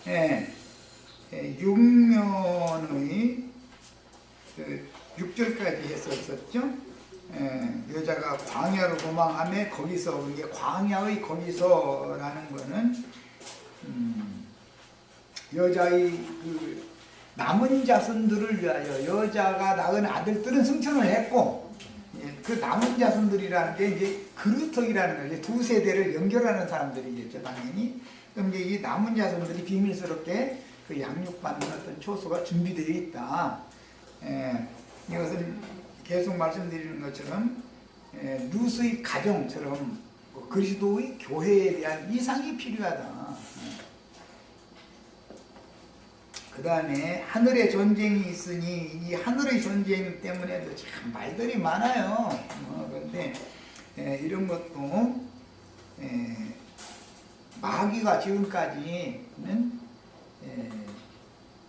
예, 6년의 6절까지 했었죠. 여자가 광야로 도망하며 거기서, 이게 광야의 거기서라는 거는 여자의 그 남은 자손들을 위하여 여자가 낳은 아들들은 승천을 했고, 그 남은 자손들이라는 게 이제 그루터기라는 거죠. 두 세대를 연결하는 사람들이겠죠, 당연히. 그럼 이제 이 남은 자손들이 비밀스럽게 그 양육받는 어떤 초소가 준비되어 있다. 이것은 계속 말씀드리는 것처럼 루스의 가정처럼 그리스도의 교회에 대한 이상이 필요하다. 그 다음에 하늘의 전쟁이 있으니 이 하늘의 전쟁 때문에도 참 말들이 많아요. 그런데 이런 것도 마귀가 지금까지는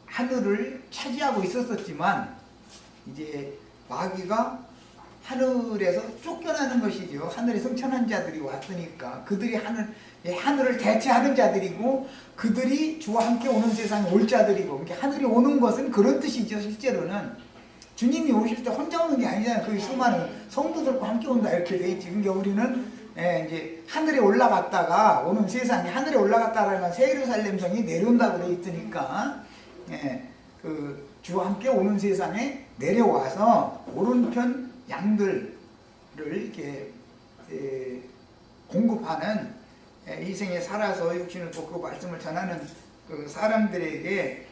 하늘을 차지하고 있었지만 이제 마귀가 하늘에서 쫓겨나는 것이죠. 하늘에 승천한 자들이 왔으니까 그들이 하늘을 대체하는 자들이고 그들이 주와 함께 오는 세상에 올 자들이고, 그러니까 하늘이 오는 것은 그런 뜻이죠. 실제로는 주님이 오실 때 혼자 오는 게 아니잖아요. 그 수많은 성도들과 함께 온다 이렇게 돼 있지. 그러니까 우리는 이제 하늘에 올라갔다가 오는 세상에, 하늘에 올라갔다라는 새 예루살렘 성이 내려온다고 돼 있으니까 그 주와 함께 오는 세상에 내려와서 오른편 양들을 이렇게 공급하는, 이 생에 살아서 육신을 돕고 말씀을 전하는 그 사람들에게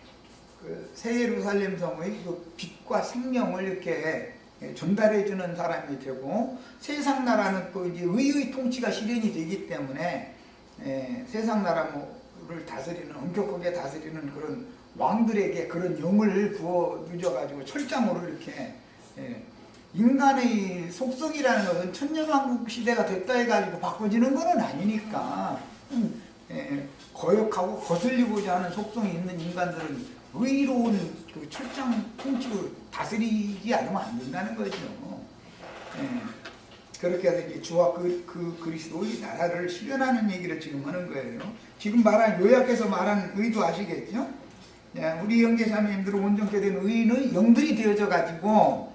그 새 예루살렘 성의 그 빛과 생명을 이렇게 전달해 주는 사람이 되고, 세상 나라는 또 이제 의의 통치가 실현이 되기 때문에 세상 나라를 다스리는, 엄격하게 다스리는 그런 왕들에게 그런 영을 부어 누져가지고 철장으로 이렇게 인간의 속성이라는 것은 천년왕국 시대가 됐다 해가지고 바꿔지는 것은 아니니까 거역하고 거슬리고자 하는 속성이 있는 인간들은 의로운 그 철장 통치로 다스리지 않으면 안 된다는 거죠. 그렇게 해서 이제 주와 그 그리스도의 나라를 실현하는 얘기를 지금 하는 거예요. 지금 요약해서 말한 의도 아시겠죠? 우리 형제자매님들은 온전케 된 의인의 영들이 되어져 가지고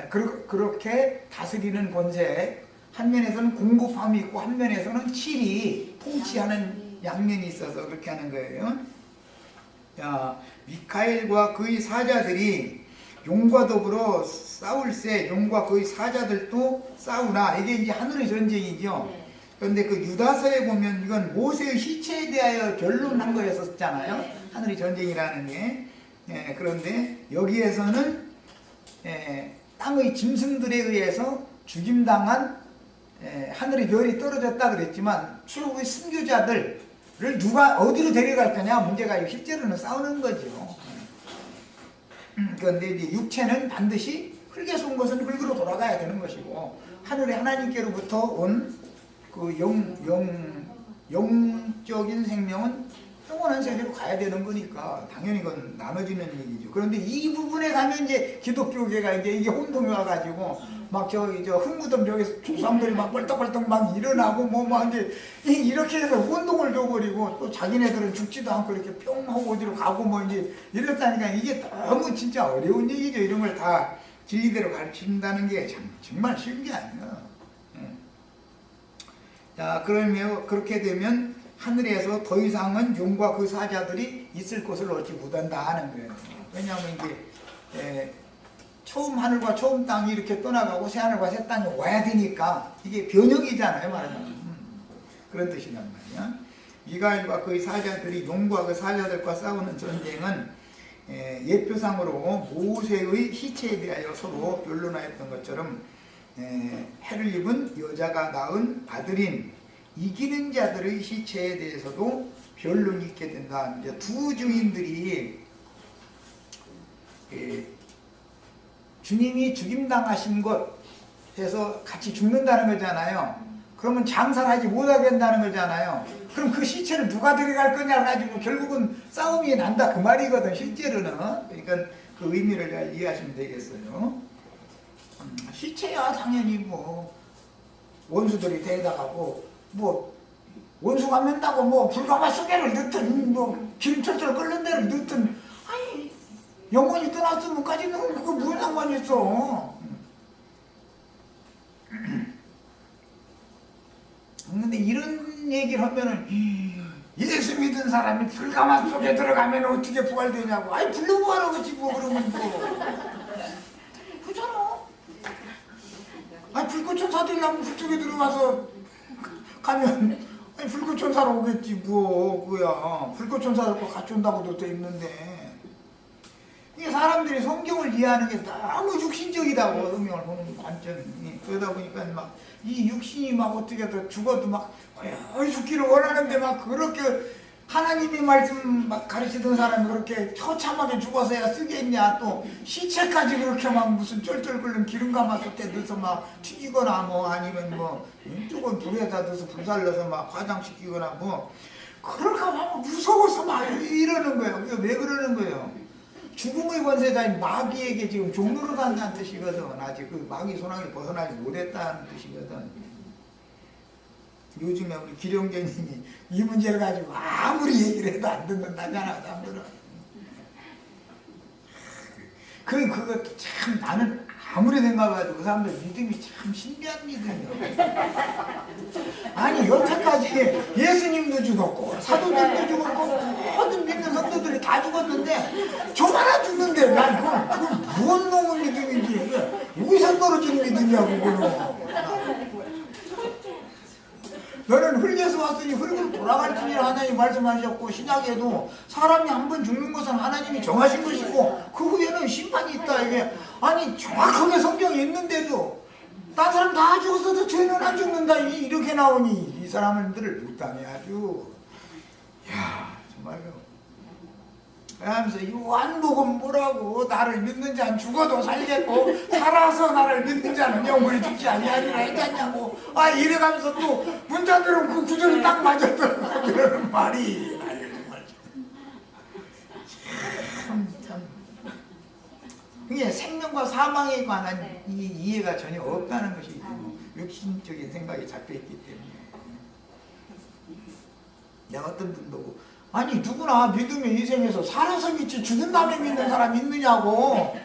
그렇게 다스리는 권세, 한 면에서는 공급함이 있고 한 면에서는 칠이 통치하는 양면이 있어서 그렇게 하는 거예요. 미카엘과 그의 사자들이 용과 더불어 싸울세 용과 그의 사자들도 싸우나, 이게 이제 하늘의 전쟁이죠. 그런데 그 유다서에 보면 이건 모세의 시체에 대하여 결론한 거였었잖아요. 하늘의 전쟁이라는 게. 그런데 여기에서는 땅의 짐승들에 의해서 죽임당한 하늘의 별이 떨어졌다 그랬지만 출국의 순교자들을 누가 어디로 데려갈 거냐 문제가 실제로는 싸우는 거죠. 그런데 이제 육체는 반드시 흙에서 온 것은 흙으로 돌아가야 되는 것이고, 하늘의 하나님께로부터 온 그 영적인 생명은 영원한 세계로 가야 되는 거니까 당연히 그건 나눠지는 얘기죠. 그런데 이 부분에 가면 이제 기독교계가 이게 혼동이 와가지고 막 저 흙무덤 저기서 조상들이 막 벌떡벌떡 막 일어나고 막 이제 이렇게 해서 혼동을 줘버리고, 또 자기네들은 죽지도 않고 이렇게 뿅 하고 어디로 가고 뭐 이제 이렇다니까 이게 너무 진짜 어려운 얘기죠. 이런 걸 다 진리대로 가르친다는 게 정말 쉬운 게 아니에요. 자, 그러면 그렇게 되면 하늘에서 더 이상은 용과 그 사자들이 있을 곳을 얻지 못한다 하는 거예요. 왜냐하면 이게 처음 하늘과 처음 땅이 이렇게 떠나가고 새 하늘과 새 땅이 와야 되니까 이게 변형이잖아요, 말하자면. 그런 뜻이란 말이야. 미가엘과 그의 사자들이 용과 그 사자들과 싸우는 전쟁은 예표상으로 모세의 시체에 대하여 서로 변론하였던 것처럼 해를 입은 여자가 낳은 아들인 이기는 자들의 시체에 대해서도 변론이 있게 된다. 이제 두 증인들이 주님이 죽임당하신 것에서 같이 죽는다는 거잖아요. 그러면 장사를 하지 못하게 된다는 거잖아요. 그럼 그 시체를 누가 데려갈 거냐 가지고 결국은 싸움이 난다 그 말이거든, 실제로는. 그러니까 그 의미를 잘 이해하시면 되겠어요. 시체야 당연히 뭐 원수들이 데려다가고 뭐 원수가 맨다고 뭐 불가마 속에를 넣든 뭐 기름 철철 끓는 데를 넣든 아니 영원히 떠났으면까지는 그거 무슨 상관이 있어. 근데 이런 얘기를 하면은 예수 믿은 사람이 불가마 속에 들어가면 어떻게 부활되냐고. 아니 불러부활하는 거지 뭐. 그러면 뭐 그렇잖아. 아니 불꽃천사들이라면 불 속에 들어가서 가면 아니 불꽃천사로 오겠지 뭐. 뭐야 불꽃천사를 꼭 같이 온다고도 돼 있는데 이게 사람들이 성경을 이해하는 게 너무 육신적이다고. 성경을 보는 관점이. 그러다 보니까 막 이 육신이 막 어떻게 더 죽어도 막 죽기를 원하는데 막 그렇게 하나님의 말씀 막 가르치던 사람이 그렇게 처참하게 죽어서야 쓰겠냐. 또 시체까지 그렇게 막 무슨 쩔쩔 끓는 기름 가마솥에 넣어서 막 튀기거나 뭐 아니면 뭐 조금 불에다 넣어서 불살려서 막 화장시키거나 뭐 그럴까 봐 무서워서 막 이러는 거예요. 왜 그러는 거예요? 죽음의 권세자인 마귀에게 지금 종로를 간다는 뜻이거든. 아직 그 마귀 손아귀를 벗어나지 못했다는 뜻이거든. 요즘에 우리 기령제님이 이 문제를 가지고 아무리 얘기를 해도 안 듣는다잖아, 사람들은. 그것도 참 나는 아무리 생각해도 그 사람들 믿음이 참 신비한 믿음이야. 아니 여태까지 예수님도 죽었고 사도들도 죽었고 모든 믿는 성도들이 다 죽었는데 저 하나 죽는데 난 그건 무슨 놈의 믿음인지 어디서 떨어진 믿음이야 그거는. 너는 흙에서 왔으니 흙으로 돌아갈지니라 하나님 말씀하셨고 신약에도 사람이 한 번 죽는 것은 하나님이 정하신 것이고 그 후에는 심판이 있다. 이게 아니 정확하게 성경에 있는데도 딴 사람 다 죽었어도 쟤는 안 죽는다 이렇게 나오니 이 사람들을 묵당해야죠. 이야 정말요. 그러면서 요한복음 뭐라고 나를 믿는 자는 죽어도 살겠고 살아서 나를 믿는 자는 영원히 죽지 아니하리라 했잖냐고. 아 이래가면서 또 문자들은 그 구절이 딱 맞았더라고. 그러는 말이 정말 참 이게 생명과 사망에 관한 이 이해가 전혀 없다는 것이 육신적인 생각이 잡혀있기 때문에. 내가 어떤 분도 보고 아니 누구나 믿음의 인생에서 살아서 믿지 죽은 다음에 믿는 사람 있느냐고.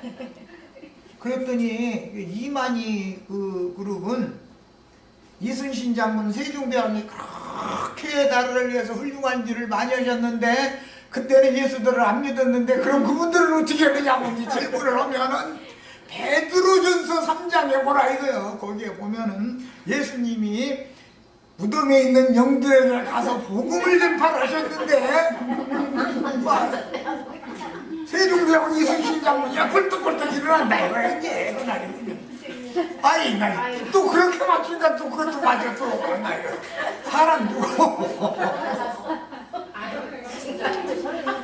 그랬더니 이만희 그 그룹은 이순신 장군 세종대왕이 그렇게 나라를 위해서 훌륭한 일을 많이 하셨는데 그때는 예수들을 안 믿었는데 그럼 그분들은 어떻게 하느냐고 질문을 하면은 베드로전서 3장에 보라 이거요. 거기에 보면은 예수님이 무덤에 있는 영들에게 가서 복음을 전파하셨는데 세종대왕 이순신 장군이 벌떡벌떡 일어난다 이거야 이제 그날이. 아이 나 또 그렇게 맞추니까 또 그것도 맞아 또 사람 누구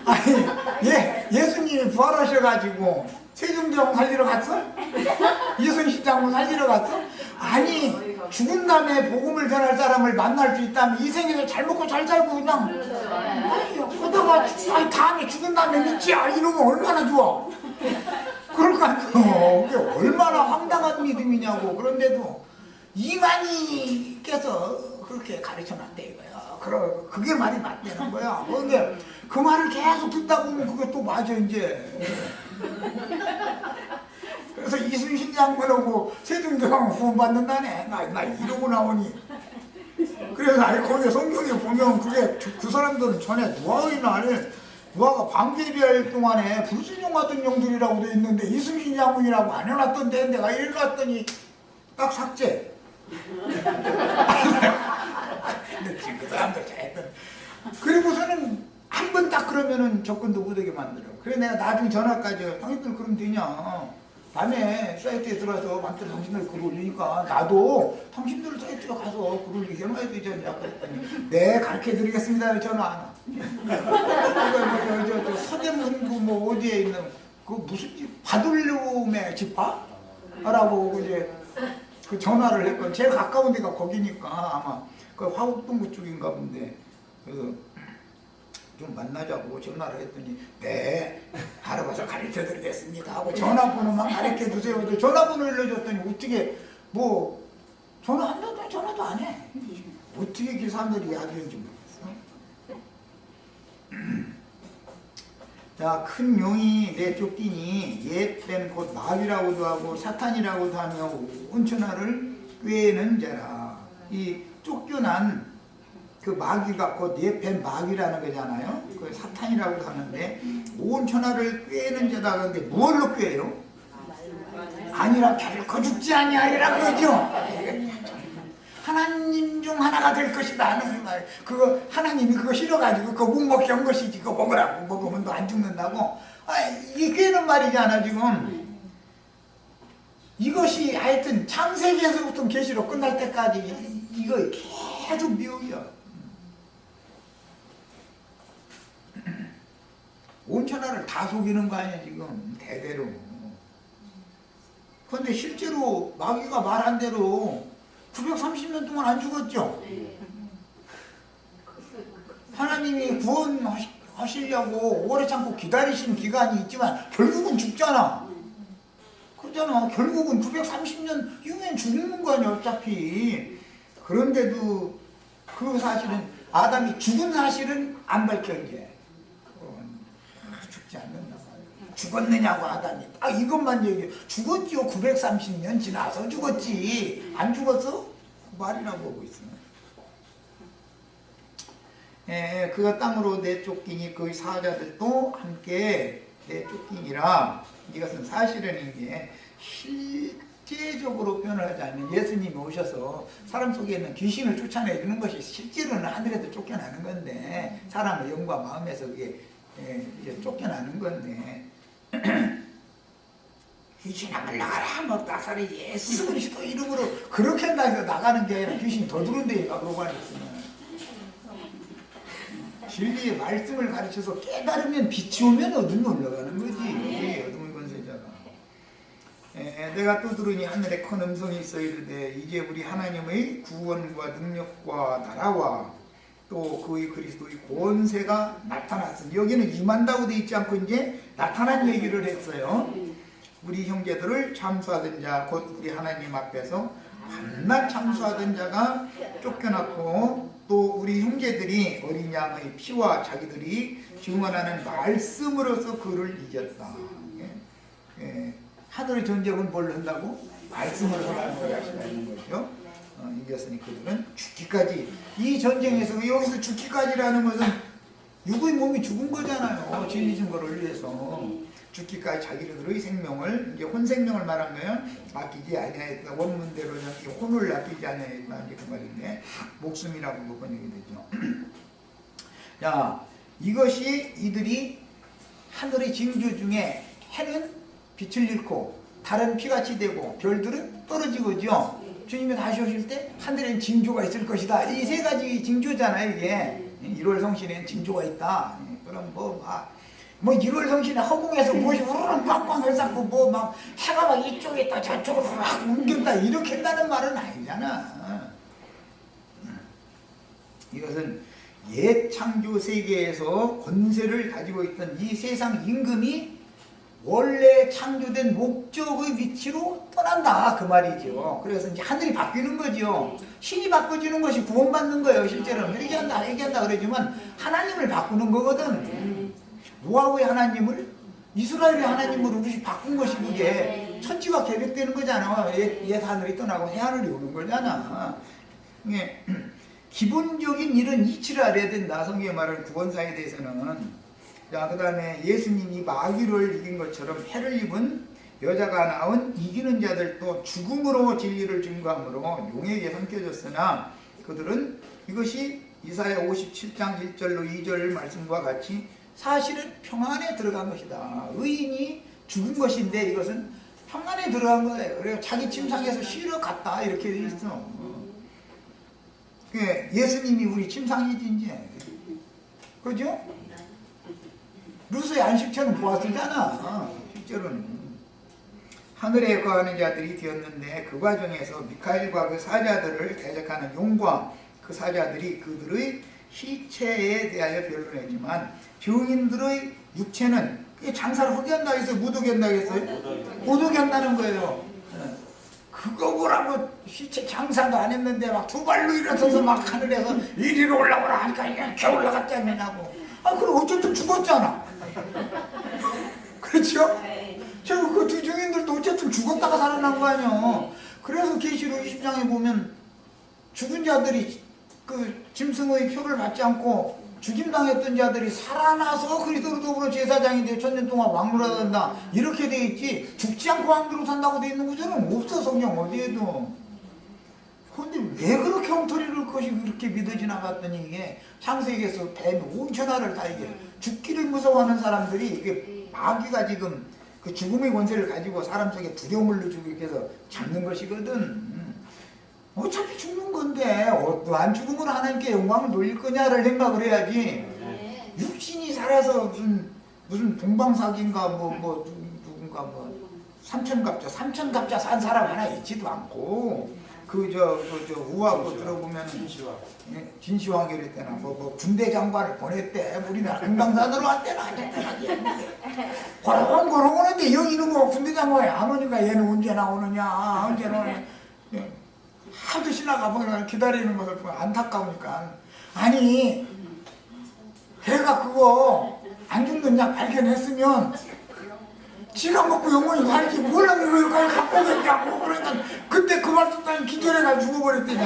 아니 예수님이 부활하셔가지고 세종대왕 살리러 갔어? 이순신 장군 살리러 갔어? 아니 죽은 다음에 복음을 전할 사람을 만날 수 있다면 이 생에서 잘 먹고 잘 살고 그냥 하다가 다음에 죽은 다음에 믿지 이러면 얼마나 좋아. 그러니까요. 그게 얼마나 황당한 믿음이냐고. 그런데도 이만희께서 그렇게 가르쳐놨대 이거야. 그게 말이 맞다는 거야. 그런데 그 말을 계속 듣다 보면 그게 또 맞아 이제. 그래서 이순신 장군하고 세종대왕 후원받는다네. 나 이러고 나오니. 그래서 아니 거기 성경에 보면 그게 그 사람들은 전에 노아의 날에 노아가 방귀비할 동안에 불순종하던 영들이라고 돼 있는데 이순신 장군이라고 안 해놨던데 내가 읽어놨더니 딱 삭제. 근데 지금 그 사람들 잘했던. 그리고서는 한 번 딱 그러면은 접근도 못하게 만들어. 그래 내가 나중에 전화까지 당신들 그럼 되냐. 밤에 사이트에 들어가서 맘대로 당신들 글 올리니까 나도 당신들 사이트에 가서 글 올리게 해놔야 되지 않냐 그랬더니 네 가르쳐드리겠습니다. 전화 안 와. 저 서대문 뭐 어디에 있는 그 무슨 집 바둘룸의 집화라고 이제 그 전화를 했거든. 제일 가까운 데가 거기니까 아마 그 화곡동구 쪽인가 본데 그래서 좀 만나자고 전화를 했더니 네 알아봐서 가르쳐드리겠습니다 하고 전화번호만 가르쳐주세요. 전화번호를 내줬더니 어떻게 뭐 전화한다고 전화도 안 해. 어떻게 그 사람들이 야기인지 모르겠어. 자, 큰 용이 내쫓기니 옛뱀 곧 마귀라고도 하고 사탄이라고도 하며 온천하를 꾀는 자라. 이 쫓겨난 그 마귀가 곧 옛뱀 마귀라는 거잖아요. 그 사탄이라고도 하는데 온천하를 꾀는 자다 그런데 뭘로 꾀요? 아니라 결코 죽지 아니하리라 그러죠. 하나님 중 하나가 될 것이다 하는 말. 그거 하나님이 그거 싫어가지고 그거 못 먹게 한 것이지. 그거 먹으라고. 먹으면 너 안 죽는다고. 이게 꾀는 말이잖아 지금. 이것이 하여튼 창세기에서부터 계시로 끝날 때까지 이거 계속 미혹이야. 온천하를 다 속이는 거 아니야 지금 대대로. 그런데 실제로 마귀가 말한 대로 930년 동안 안 죽었죠. 하나님이 구원하시려고 오래 참고 기다리신 기간이 있지만 결국은 죽잖아. 그렇잖아. 결국은 930년 이후엔 죽는 거 아니야 어차피. 그런데도 그 사실은 아담이 죽은 사실은 안 밝혀 이제. 죽지 않는다. 죽었느냐고 아담이. 이것만 얘기해. 죽었지요. 930년 지나서 죽었지. 안 죽었어? 말이라고 보고 있어. 그가 땅으로 내쫓기니 그 사자들도 함께 내쫓기니라. 이것은 사실은 이게 실제적으로 표현을 하지 않으면 예수님이 오셔서 사람 속에 있는 귀신을 쫓아내주는 것이 실제로는 하늘에도 쫓겨나는 건데 사람의 영과 마음에서 그게 이제 쫓겨나는 건데 귀신아 물러가라 뭐 나사렛 예수 그리스도 이름으로 그렇게 한다 해서 나가는 게 아니라 귀신이 더 들어온다니까. 그러고 있으면 진리의 말씀을 가르쳐서 깨달으면 빛이 오면 어둠이 올라가는 거지. 어둠의 권세자가. 내가 또 들으니 하늘에 큰 음성이 있어 이르되 이제 우리 하나님의 구원과 능력과 나라와 또 그의 그리스도의 권세가 나타났습니다. 여기는 임한다고 돼 있지 않고 이제 나타난 얘기를 했어요. 우리 형제들을 참수하던 자 곧 우리 하나님 앞에서 밤낮 참수하던 자가 쫓겨났고 또 우리 형제들이 어린 양의 피와 자기들이 증언하는 말씀으로서 그를 이겼다. 하늘의 전쟁은 뭘 한다고? 말씀으로 하는 것이라는 거죠. 이겼으니 그들은 죽기까지. 이 전쟁에서 여기서 죽기까지라는 것은 육의 몸이 죽은 거잖아요. 진리 증거를 위해서 죽기까지 자기들의 생명을 이제 혼생명을 말한 거예요. 아끼지 아니하였다. 원문대로 혼을 아끼지 아니하였다. 이제 그 말인데 목숨이라고 번역이 되죠. 자, 이것이 이들이 하늘의 징조 중에 해는 빛을 잃고 달은 피같이 되고 별들은 떨어지고죠. 주님이 다시 오실 때 하늘엔 징조가 있을 것이다. 이 세 가지 징조잖아요. 이게 1월 성신에는 징조가 있다. 그럼 뭐 1월 성신에 허공에서 무엇이 우르르 꽝꽝 헐삭고 뭐 막 해가 막 이쪽에 있다 저쪽으로 확 옮긴다 이렇게 한다는 말은 아니잖아. 이것은 옛 창조 세계에서 권세를 가지고 있던 이 세상 임금이 원래 창조된 목적의 위치로 떠난다 그 말이죠. 그래서 이제 하늘이 바뀌는 거죠. 신이 바꿔주는 것이 구원받는 거예요. 실제로는 얘기한다 그러지만 하나님을 바꾸는 거거든. 노아의 하나님을 이스라엘의 하나님으로 우리 바꾼 것이 그게 천지가 계획되는 거잖아. 옛 하늘이 떠나고 새 하늘이 오는 거잖아. 이게 기본적인 이런 이치를 알아야 된다. 성경에 말하는 구원사에 대해서는. 자, 그 다음에 예수님이 마귀를 이긴 것처럼 해를 입은 여자가 낳은 이기는 자들도 죽음으로 진리를 증거함으로 용에게 삼켜졌으나 그들은 이것이 이사야 57장 1절로 2절 말씀과 같이 사실은 평안에 들어간 것이다. 의인이 죽은 것인데 이것은 평안에 들어간 거예요. 그래서 자기 침상에서 쉬러 갔다 이렇게 돼 있어. 예수님이 우리 침상이지 이제. 그죠? 루스의 안식처는 보았잖아. 실제로는 하늘에 거하는 자들이 되었는데 그 과정에서 미카엘과 그 사자들을 대적하는 용과 그 사자들이 그들의 시체에 대하여 변론했지만 증인들의 육체는 장사를 허게 한다 해서 못 오게 한다 했어요? 못 오게 한다는 거예요. 그거 보라고 시체 장사도 안 했는데 막 두 발로 일어서서 막 하늘에서 이리로 올라오라 하니까 이렇게 올라갔지 않냐고. 아 그럼 어쨌든 죽었잖아. 그렇죠? 그 두 증인들도 어쨌든 죽었다가 살아난 거 아니야. 그래서 계시록 20장에 보면 죽은 자들이 그 짐승의 표를 받지 않고 죽임당했던 자들이 살아나서 그리스도로 더불어 제사장이 되어 천년 동안 왕노라 된다 이렇게 돼 있지, 죽지 않고 왕으로 산다고 돼 있는 구절은 없어 성경 어디에도. 그런데 왜 그렇게 엉터리를 것이 그렇게 믿어지나 봤더니 이게 창세기에서 뱀이 5천하를 다 이게 죽기를 무서워하는 사람들이 이게 마귀가 지금 그 죽음의 권세를 가지고 사람 속에 두려움을 넣어주기 위해서 잡는 것이거든. 어차피 죽는 건데 어떠한 죽음으로 하나님께 영광을 돌릴 거냐를 생각을 해야지. 육신이 살아서 무슨 동방사기인가 누군가 삼천갑자 산 사람 하나 있지도 않고 저 우하고 들어보면 진시황후일 때나 뭐 군대 장관을 보냈대. 우리나라 금강산으로 왔대나 고롱고롱 오는데 여기 있는 거 군대 장관이 안 오니까 얘는 언제 나오느냐 언제 나오느냐 하도 신나가 보면 기다리는 것을 보면 안타까우니까. 아니 걔가 그거 안 죽는 약 발견했으면 지가 먹고 영원히 살지 몰라 이걸 갖고 오겠냐고. 그러니까 그때 그 말씀 따니 기절해가 죽어버렸대냐.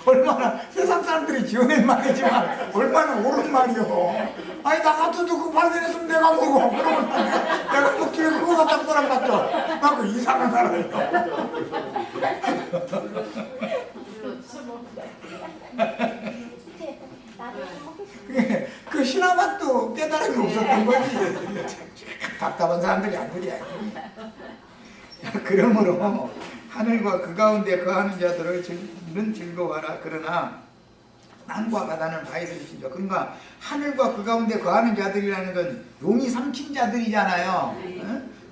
얼마나 세상 사람들이 지어낸 말이지만 얼마나 옳은 말이요. 아니 나 같아도 그거 발견했으면 내가 먹어. 그러면 내가 먹기에 그거 갖다 사람 같죠. 나 그 이상한 사람이요. 그 신화맛도 깨달음이 없었던 거지. 답답한 사람들이 아니야. 그러므로 하늘과 그 가운데 거하는 자들을 즐거워하라. 그러나 땅과 바다는 바위를 주시죠. 그러니까 하늘과 그 가운데 거하는 자들이라는 건 용이 삼킨 자들이잖아요.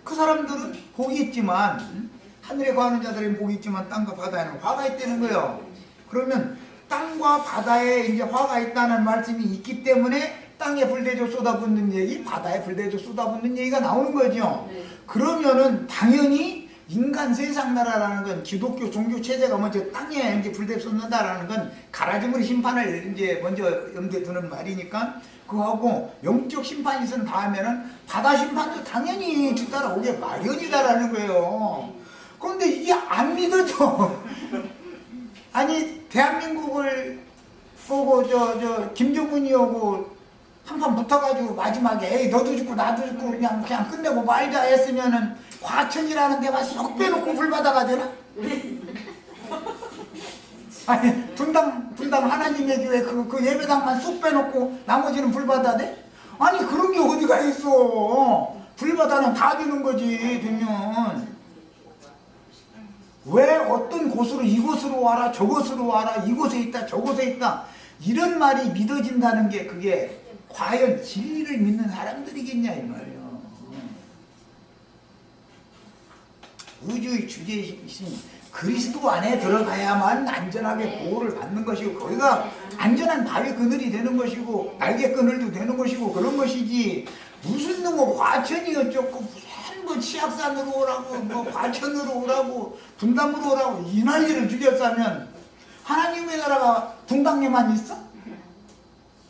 그 사람들은 복이 있지만 하늘에 거하는 자들은 복이 있지만 땅과 바다에는 화가 있다는 거예요. 그러면 땅과 바다에 이제 화가 있다는 말씀이 있기 때문에 땅에 불대조 쏟아붓는 얘기, 바다에 불대조 쏟아붓는 얘기가 나오는 거죠. 그러면은 당연히 인간 세상 나라라는 건 기독교 종교 체제가 먼저 땅에 이제 불대조 쏟는다라는 건 가라짐으로 심판을 이제 먼저 염두에 두는 말이니까 그거하고 영적 심판이 있은 다음에는 바다 심판도 당연히 뒤따라오게 마련이다라는 거예요. 그런데 이게 안 믿어져. 아니 대한민국을 보고 김정은이 오고 한판 붙어가지고 마지막에 에이 너도 죽고 나도 죽고 그냥 끝내고 말자 했으면은 과천이라는 데만 쏙 빼놓고 불바다가 되나? 아니 분당 하나님의 교회 그 예배당만 쏙 빼놓고 나머지는 불바다 돼? 아니 그런 게 어디가 있어. 불바다는 다 되는 거지 되면. 왜 어떤 곳으로 이곳으로 와라 저곳으로 와라 이곳에 있다 저곳에 있다 이런 말이 믿어진다는 게 그게 과연 진리를 믿는 사람들이겠냐 이 말이에요. 우주의 주제이신 그리스도 안에 들어가야만 안전하게 보호를 받는 것이고 거기가 안전한 바위 그늘이 되는 것이고 날개 그늘도 되는 것이고 그런 것이지 무슨 뭐 과천이 어쩌고 무슨 뭐 치악산으로 오라고 뭐 과천으로 오라고 분당으로 오라고 이 난리를 죽였다면 하나님의 나라가 분당에만 있어?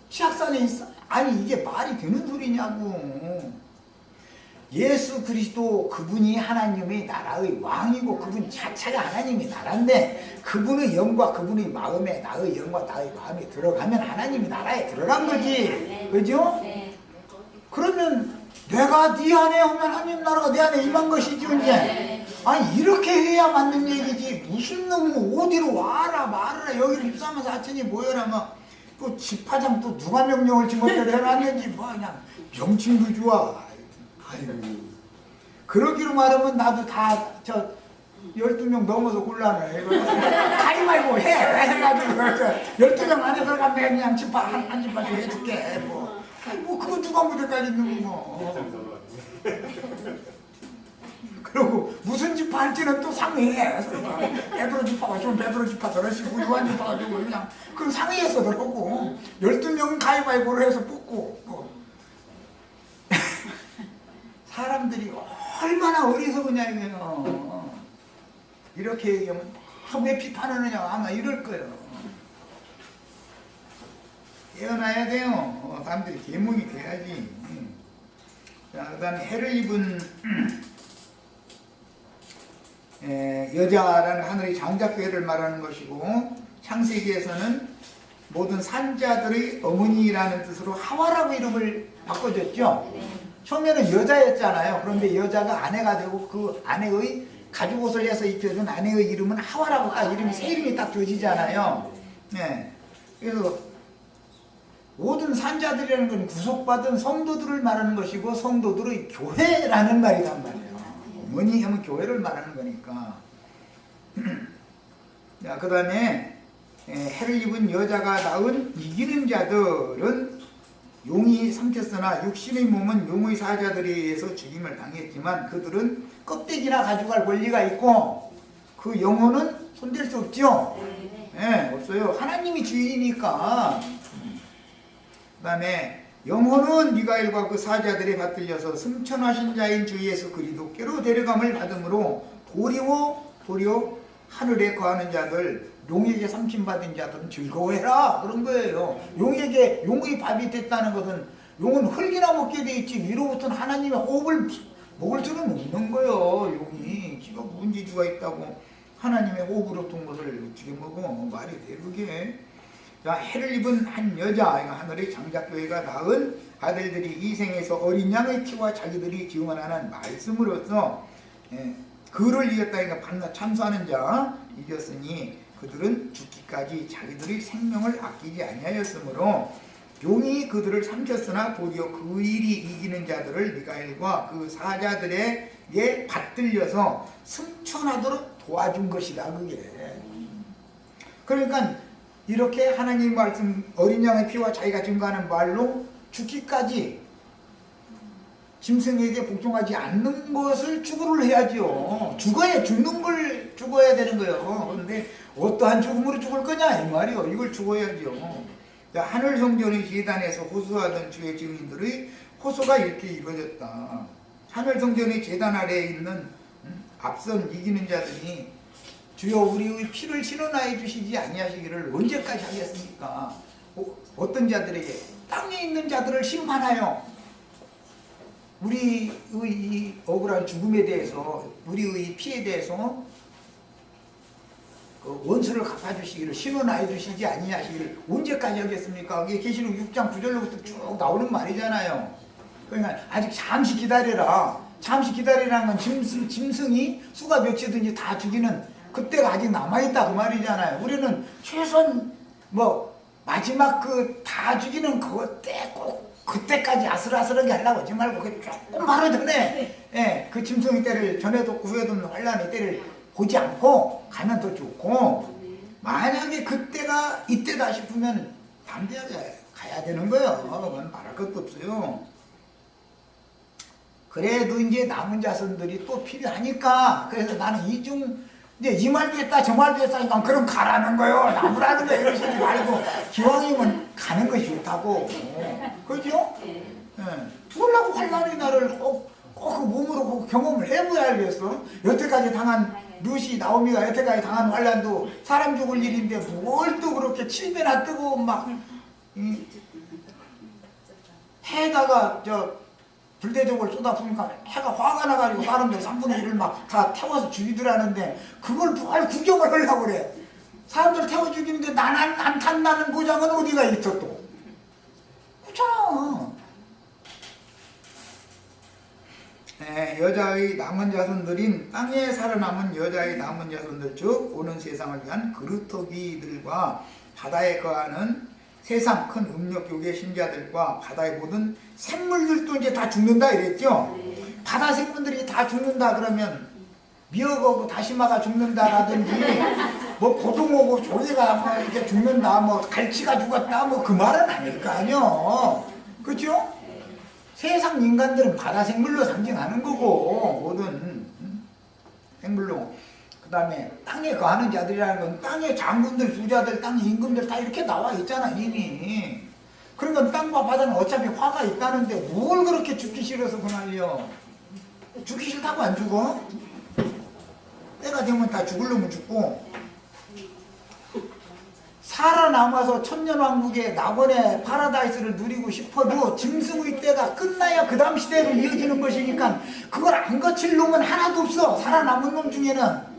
치악산에 있어? 아니 이게 말이 되는 소리냐고. 예수 그리스도 그분이 하나님의 나라의 왕이고 그분 자체가 하나님의 나라인데 그분의 영과 그분의 마음에 나의 영과 나의 마음이 들어가면 하나님의 나라에 들어간 거지. 그죠? 그러면 내가 네 안에 오면 하나님 나라가 내 안에 임한 것이지 이제. 아니 이렇게 해야 맞는 얘기지. 무슨 놈 어디로 와라 말아라 여기를 13만 4천이 모여라 막 또 집화장 또 누가 명령을 지멋대로 해놨는지 뭐 그냥 명칭도 좋아. 아이고 그러기로 말하면 나도 다 12명 넘어서 곤란해. 가위바위보 해 해가지고 12명 안에 들어가면 그냥 집화 한 집화씩 해줄게. 뭐 그거 누가 무대까지 있는 거. 그리고 무슨 집화 할지는 또 상의해. 베드로 집화가 좀 베드로 집화 저러시고 요한 집화가 좀 그냥 그 상의해서 들어오고 12명은 가위바위보로 해서 뽑고 사람들이 얼마나 어리석으냐 이거요. 이렇게 얘기하면 왜 비판하느냐 아마 이럴 거예요. 깨어나야 돼요. 사람들이 계몽이 돼야지. 자, 그 다음에 해를 입은 여자라는 하늘의 장자교회를 말하는 것이고, 창세기에서는 모든 산자들의 어머니라는 뜻으로 하와라고 이름을 바꿔줬죠. 처음에는 여자였잖아요. 그런데 여자가 아내가 되고 그 아내의 가죽옷을 해서 입혀준 아내의 이름은 하와라고 딱 이름이 새 이름이 딱 줘지잖아요. 네. 그래서 모든 산자들이라는 건 구속받은 성도들을 말하는 것이고, 성도들의 교회라는 말이란 말이에요. 어머니 하면 교회를 말하는 거니까. 자, 그 다음에 해를 입은 여자가 낳은 이기는 자들은 용이 삼켰으나 육신의 몸은 용의 사자들에 의해서 죽임을 당했지만 그들은 껍데기나 가져갈 권리가 있고 그 영혼은 손댈 수 없죠. 네, 없어요. 하나님이 주인이니까. 그 다음에 영혼은 미가엘과 그 사자들에 받들려서 승천하신 자인 주 예수 그리스도께로 데려감을 받음으로 도리어 하늘에 거하는 자들, 용에게 삼킴받은 자들은 즐거워해라 그런 거예요. 용에게 용의 밥이 됐다는 것은 용은 흙이나 먹게 돼 있지 위로부터는 하나님의 호흡을 먹을 수는 없는 거예요. 용이 지가 문제가 있다고 하나님의 호흡으로 둔 것을 어떻게 먹어? 말이 돼 그게. 자, 해를 입은 한 여자, 하늘의 장자교회가 낳은 아들들이 이 생에서 어린 양의 피와 자기들이 증언하는 말씀으로써 그를 이겼다니까 반나 참수하는 자 이겼으니 그들은 죽기까지 자기들의 생명을 아끼지 아니하였으므로 용이 그들을 삼켰으나 도리어 그 일이 이기는 자들을 미가엘과 그 사자들에게 받들려서 승천하도록 도와준 것이다 그게. 그러니까 이렇게 하나님 말씀 어린 양의 피와 자기가 증거하는 말로 죽기까지 짐승에게 복종하지 않는 것을 추구를 해야죠. 죽는 걸 죽어야 되는 거예요. 그런데 어떠한 죽음으로 죽을 거냐 이 말이요. 이걸 죽어야죠. 하늘 성전의 제단에서 호소하던 주의 증인들의 호소가 이렇게 이루어졌다. 하늘 성전의 제단 아래에 있는 앞선 이기는 자들이 주여 우리의 피를 신원하여 주시지 아니하시기를 언제까지 하겠습니까? 어떤 자들에게 땅에 있는 자들을 심판하여 우리의 이 억울한 죽음에 대해서 우리의 피에 대해서 그 원수를 갚아주시기를 신원하여 주시지 아니하시기를 언제까지 하겠습니까? 이게 계시록 6장 9절로부터 쭉 나오는 말이잖아요. 그러니까 아직 잠시 기다려라. 잠시 기다리라는 건 짐승이 수가 몇이든지 다 죽이는 그때가 아직 남아있다 그 말이잖아요. 우리는 최소한 마지막 그 다 죽이는 꼭 그때까지 아슬아슬하게 하려고 하지 말고 조금 바로 전에 그 짐승의 때를 전에도 후에도 환란의 때를 보지 않고 가면 더 좋고, 만약에 그때가 이때다 싶으면 담대하게 가야 되는 거예요. 그건 말할 것도 없어요. 그래도 이제 남은 자손들이 또 필요하니까, 그래서 나는 이제 이 말도 했다 저 말도 했다니까 그럼 가라는 거요. 남으라는 거예요. 이러시지 말고 기왕이면 가는 것이 좋다고. 그죠? 죽으려고 환란의 날을 꼭 그 몸으로 경험을 해봐야 알겠어. 여태까지 당한 루시 나오미가 여태까지 당한 환란도 사람 죽을 일인데 뭘 또 그렇게 7배나 뜨고 막 해에다가 불대적을 쏟아부으니까 해가 화가 나가지고 사람들 3분의 1을 막 다 태워서 죽이더라는데 그걸 뭘 구경을 하려고 그래. 사람들 태워 죽이는데 안 탄다는 보장은 어디가 있어 또. 그렇잖아. 여자의 남은 자손들인 땅에 살아남은 여자의 남은 자손들 즉 오는 세상을 위한 그루터기들과 바다에 거하는 세상 큰 음력욕의 신자들과 바다의 모든 생물들도 이제 다 죽는다 이랬죠. 바다 생물들이 다 죽는다 그러면 미역하고 다시마가 죽는다라든지 고등어고 조개가 이렇게 죽는다 갈치가 죽었다 그 말은 아닐 거 아니요. 그렇죠? 세상 인간들은 바다 생물로 상징하는 거고 모든 생물로. 그 다음에 땅에 거하는 자들이라는 건 땅의 장군들, 부자들, 땅의 임금들 다 이렇게 나와 있잖아 이미. 그러니까 땅과 바다는 어차피 화가 있다는데 뭘 그렇게 죽기 싫어서 그날요. 죽기 싫다고 안 죽어? 때가 되면 다 죽을 놈은 죽고, 살아남아서 천년왕국의 낙원의 파라다이스를 누리고 싶어도 짐승의 때가 끝나야 그 다음 시대로 이어지는 것이니까 그걸 안 거칠 놈은 하나도 없어. 살아남은 놈 중에는.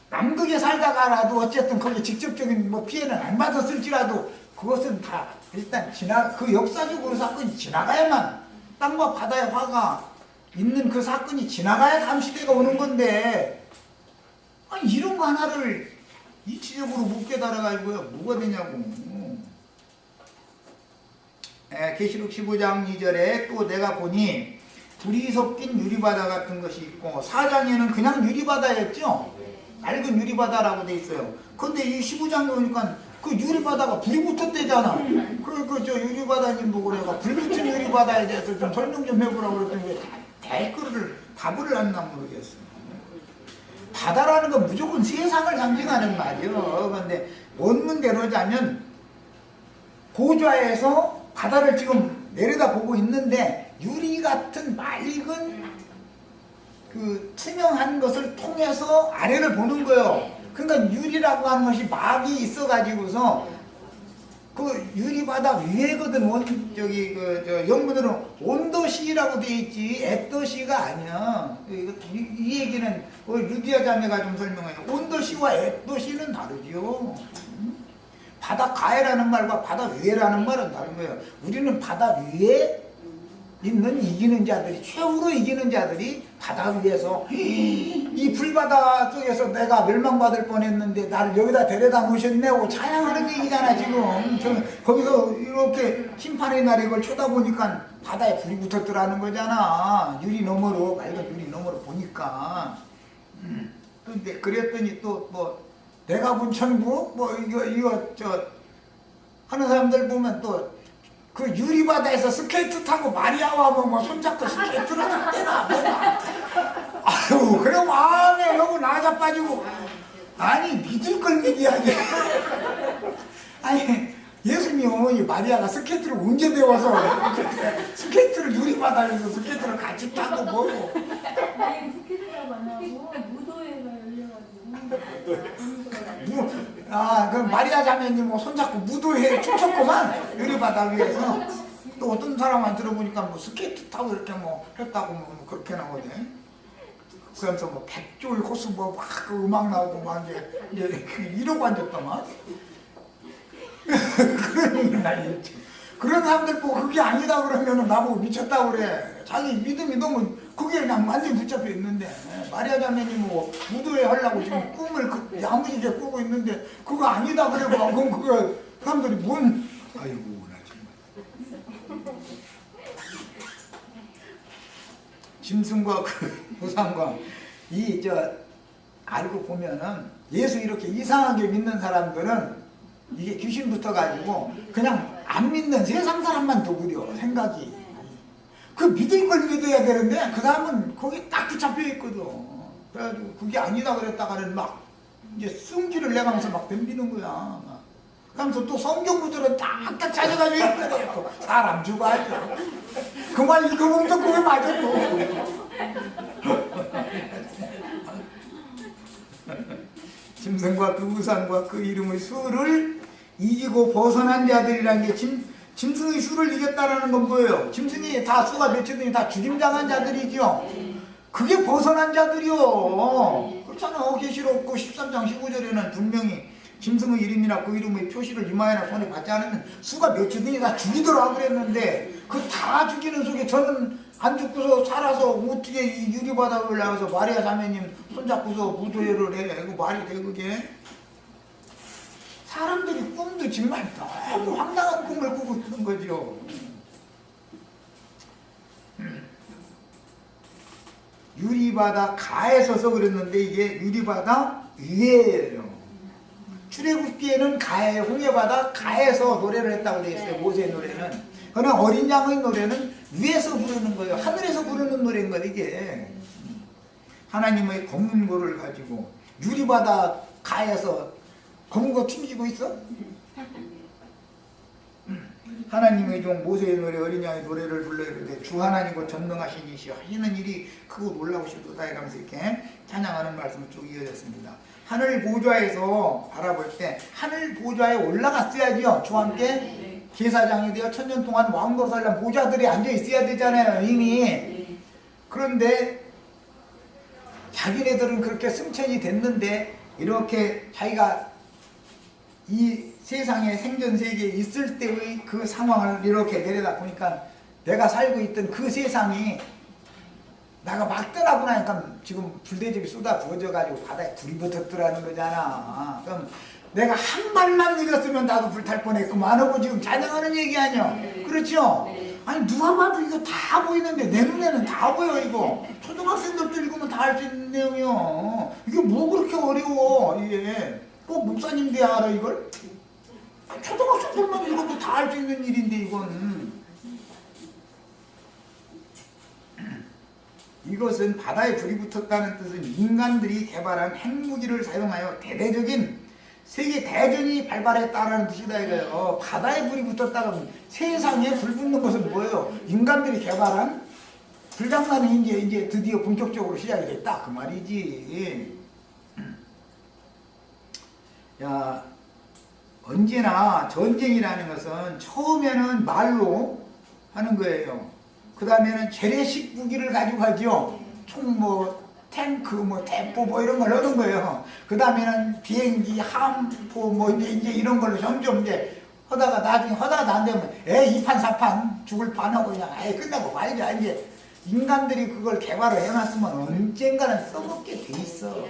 남극에 살다가라도 어쨌든 거기에 직접적인 뭐 피해는 안 받았을지라도 그것은 다 일단 그 역사적으로 사건이 지나가야만, 땅과 바다의 화가 있는 그 사건이 지나가야 다음 시대가 오는 건데, 아니 이런 거 하나를 이치적으로 못 깨달아가지고요 뭐가 되냐고. 계시록 15장 2절에 또 내가 보니 불이 섞인 유리바다 같은 것이 있고, 4장에는 그냥 유리바다였죠. 맑은 유리바다라고 돼 있어요. 근데 이 15장에 보니까 그 유리바다가 불이 붙었대잖아. 저 유리바다님 보고 내가 불 붙은 유리바다에 대해서 좀 설명 좀 해보라고 그랬더니 왜 댓글을 답을 놨나 모르겠어요. 바다라는 건 무조건 세상을 상징하는 말이요. 그런데 원문대로 자면 고좌에서 바다를 지금 내려다보고 있는데 유리 같은 맑은 그 투명한 것을 통해서 아래를 보는 거예요. 그러니까 유리라고 하는 것이 막이 있어가지고서 그 유리바다 위에거든. 영문으로 온도시라고 돼 있지 앳도시가 아니야. 이 얘기는 루디아 자매가 좀 설명해요. 온도시와 앳도시는 다르죠. 바다 가에라는 말과 바다 위에라는 말은 다른 거예요. 우리는 바다 위에 있는 이기는 자들이, 최후로 이기는 자들이 바다 위에서 이 불바다 속에서 내가 멸망받을 뻔했는데 나를 여기다 데려다 놓으셨네고 찬양하는 얘기잖아 지금. 거기서 이렇게 심판의 날에 이걸 쳐다보니까 바다에 불이 붙었더라는 거잖아. 유리 너머로, 맑은 유리 너머로 보니까. 근데 그랬더니 또 뭐 내가 본 천국 뭐 이거 하는 사람들 보면 또 그 유리바다에서 스케이트 타고 마리아와 뭐 손잡고 스케이트를 탔대나 뭐나. 아유 그래 마음에 너무 나자빠지고, 아니 믿을 걸 믿어야지. 아니 예수님이 마리아가 스케이트를 언제 배워서 스케이트를 유리바다에서 스케이트를 같이 타고 뭐고. 아니 스케이트가 많아고 무도회가 열려가지고 그럼 마리아 자매님 뭐 손잡고 무도회에 춤췄구만 유리바다 위에서. 또 어떤 사람만 들어보니까 뭐 스케이트 타고 이렇게 뭐 했다고 뭐 그렇게 나오네. 그러면서 뭐 백조의 호수 뭐 막 그 음악 나오고 막 이제 이러고 앉았더만. 그런 사람들 보고 그게 아니다 그러면은 나보고 미쳤다고 그래. 자기 믿음이 너무 그게 그냥 완전히 붙잡혀 있는데, 마리아 자매님 뭐 무도회 하려고 지금 꿈을 야무지게 꾸고 있는데 그거 아니다 그래 봐. 그럼 그거 사람들이 뭔, 아이고 나 정말. 짐승과 그 우상과 알고 보면은 예수 이렇게 이상하게 믿는 사람들은 이게 귀신 붙어가지고 그냥 안 믿는 세상 사람만 더 부려 생각이. 그 믿을 걸 믿어야 되는데 그 사람은 거기 딱 붙잡혀 있거든. 그래가지고 그게 아니다 그랬다가는 막 이제 승질을 내가면서 막 덤비는 거야. 그러면서 또 성경 구절은 딱딱 찾아가지고 읽더래. 또 사람 죽어야죠. 그 말 읽어보면 또 그게 맞아 또. 짐승과 그 우상과 그 이름의 수를 이기고 벗어난 자들이라는 게 짐승의 수를 이겼다라는 건 뭐예요? 짐승이 다 수가 몇이든지 다 죽임당한 자들이죠. 그게 벗어난 자들이요. 그렇잖아. 계시록 13장 15절에는 분명히 짐승의 이름이나 그 이름의 표시를 이마에나 손에 받지 않으면 수가 몇이든지 다 죽이더라 그랬는데, 그 다 죽이는 속에 저는 안 죽고서 살아서 어떻게 이 유리바닥을 나가서 마리아 자매님 손잡고서 무도회를 해. 이거 말이 돼 그게? 사람들이 꿈도 정말 너무 황당한 꿈을 꾸고 있는 거죠. 유리바다 가에 서서 그랬는데 이게 유리바다 위에예요. 출애굽기에는 가에, 홍해바다 가에서 노래를 했다고 되어 있어요. 모세의 노래는. 그러나 어린 양의 노래는 위에서 부르는 거예요. 하늘에서 부르는 노래인 거예요 이게. 하나님의 검은고를 가지고 유리바다 가에서 검은고 튕기고 있어? 하나님의 종 모세의 노래 어린 양의 노래를 불러 이르되 주 하나님과 전능하신 이시여 하시는 일이 크고 놀라우시도다 이러면서 이렇게 찬양하는 말씀을 쭉 이어졌습니다. 하늘 보좌에서 바라볼 때 하늘 보좌에 올라갔어야지요. 주와 함께 제사장이 되어 천년 동안 왕노살람 보좌들이 앉아 있어야 되잖아요. 이미. 그런데 자기네들은 그렇게 승천이 됐는데 이렇게 자기가 이 세상에 생전세계에 있을 때의 그 상황을 이렇게 내려다 보니까 내가 살고 있던 그 세상이 나가 막 떠나고 나니까 지금 불대접이 쏟아 부어져가지고 바다에 불이 붙었더라는 거잖아. 그럼 내가 한 말만 읽었으면 나도 불탈 뻔했구만 하고 지금 찬양하는 얘기 아니야. 그렇죠? 아니 누가 봐도 이거 다 보이는데 내 눈에는 다 보여 이거. 초등학생들도 읽으면 다 알 수 있는 내용이요. 이게 뭐 그렇게 어려워 이게. 꼭 목사님 돼야 알아 이걸? 초등학생들만 읽어도 다 알 수 있는 일인데 이건. 이것은 바다에 불이 붙었다는 뜻은 인간들이 개발한 핵무기를 사용하여 대대적인 세계 대전이 발발했다라는 뜻이다 이거예요. 바다에 불이 붙었다가 세상에 불 붙는 것은 뭐예요? 인간들이 개발한 불장난이 이제 드디어 본격적으로 시작이 됐다 그 말이지. 야, 언제나 전쟁이라는 것은 처음에는 말로 하는 거예요. 그 다음에는 재래식 무기를 가지고 하죠. 총 뭐 탱크 뭐 대포 뭐 이런 걸 넣는 거예요. 그 다음에는 비행기 함포 뭐 이제 이런 걸로 점점 이제 하다가 나중에 하다가 안 되면 이 판 사판 죽을 판하고 그냥 끝나고 말이야. 이제 인간들이 그걸 개발을 해놨으면 언젠가는 써먹게 돼 있어.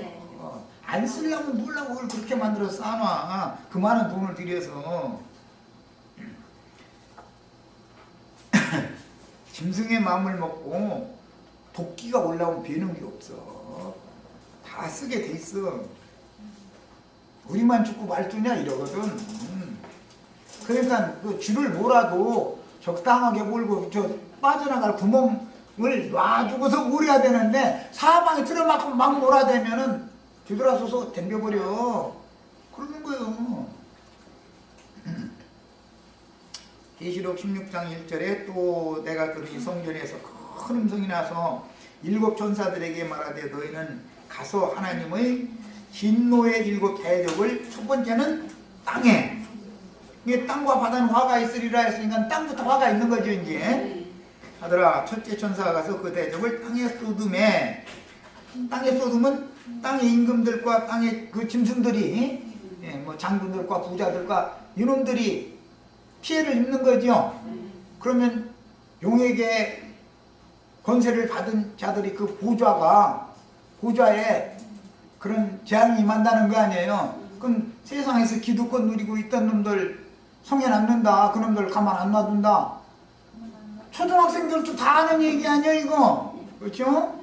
안 쓰려면 몰라고 그걸 그렇게 만들어 쌓아놔. 그 많은 돈을 들여서. 짐승의 마음을 먹고 도끼가 올라오면 비는 게 없어. 다 쓰게 돼 있어. 우리만 죽고 말투냐 이러거든. 그러니까 그 쥐를 몰아도 적당하게 몰고 저 빠져나갈 구멍을 놔주고서 몰아야 되는데 사방에 틀어막고 막 몰아대면은 뒤돌아서서 덤벼버려. 그러는 거예요. 계시록 16장 1절에 또 내가 들으니 성전에서 큰 음성이 나서 일곱 천사들에게 말하되 너희는 가서 하나님의 진노의 일곱 대적을 첫 번째는 땅에 이게 땅과 바다는 화가 있으리라 했으니까 땅부터 화가 있는 거죠 이제. 하더라 첫째 천사가 가서 그 대적을 땅에 쏟음에 땅에 쏟으면 땅의 임금들과 땅의 그 짐승들이 뭐 장군들과 부자들과 이놈들이 피해를 입는 거죠. 그러면 용에게 권세를 받은 자들이 그 보좌에 그런 재앙이 임한다는 거 아니에요. 그럼 세상에서 기득권 누리고 있던 놈들 성에 남는다. 그 놈들 가만 안 놔둔다. 초등학생들도 다 아는 얘기 아니야 이거. 그렇죠?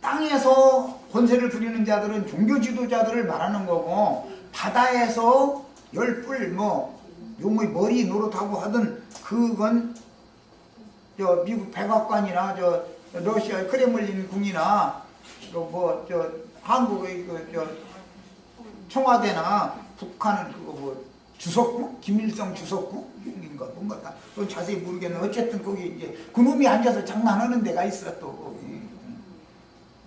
땅에서 권세를 부리는 자들은 종교 지도자들을 말하는 거고 바다에서 열불 뭐 용의 머리 노릇하고 하던 그건 저 미국 백악관이나 저 러시아 크레물린 궁이나 저 한국의 저 청와대나 북한은 그거 뭐 주석구 김일성 주석구인가 뭔가 다 그건 자세히 모르겠는데 어쨌든 거기 이제 그놈이 앉아서 장난하는 데가 있어 또 거기.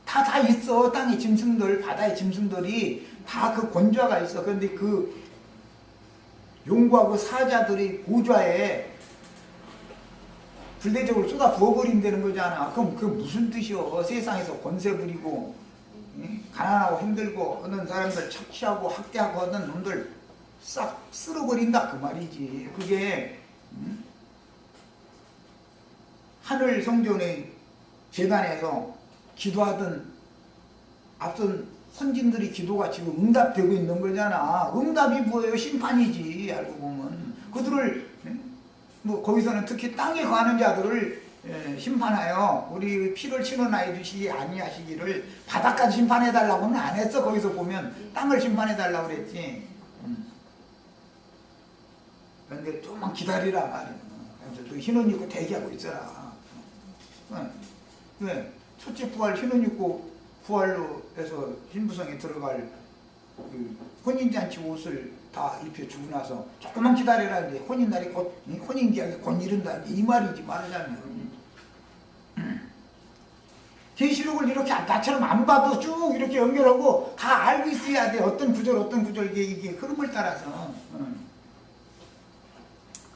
다 있어. 땅의 짐승들 바다의 짐승들이 다 그 권좌가 있어. 그런데 그 용과 그 사자들이 보좌에 불대적으로 쏟아 부어버린다는 거잖아. 그럼 그게 무슨 뜻이여? 세상에서 권세 부리고 가난하고 힘들고 하는 사람들 착취하고 학대하고 하는 놈들 싹 쓸어버린다 그 말이지. 그게 하늘 성전의 제단에서 기도하던 앞선 선진들의 기도가 지금 응답되고 있는 거잖아. 응답이 뭐예요? 심판이지. 알고 보면 그들을 뭐 거기서는 특히 땅에 거하는 자들을 심판하여 우리 피를 친원하여 주시기 아니하시기를 바닥까지 심판해 달라고는 안 했어. 거기서 보면 땅을 심판해 달라고 그랬지. 그런데 조금만 기다리라 말이야. 그래서 너 흰옷 입고 대기하고 있어라. 왜? 첫째 부활 흰옷 입고 부활로 해서 신부성에 들어갈 그 혼인잔치 옷을 다 입혀 주고 나서 조금만 기다려라 이제 혼인날이 곧 혼인기한이 곧 이른다 이 말이지 말하자면 계시록을 이렇게 나처럼 안 봐도 쭉 이렇게 연결하고 다 알고 있어야 돼. 어떤 구절 이게 흐름을 따라서.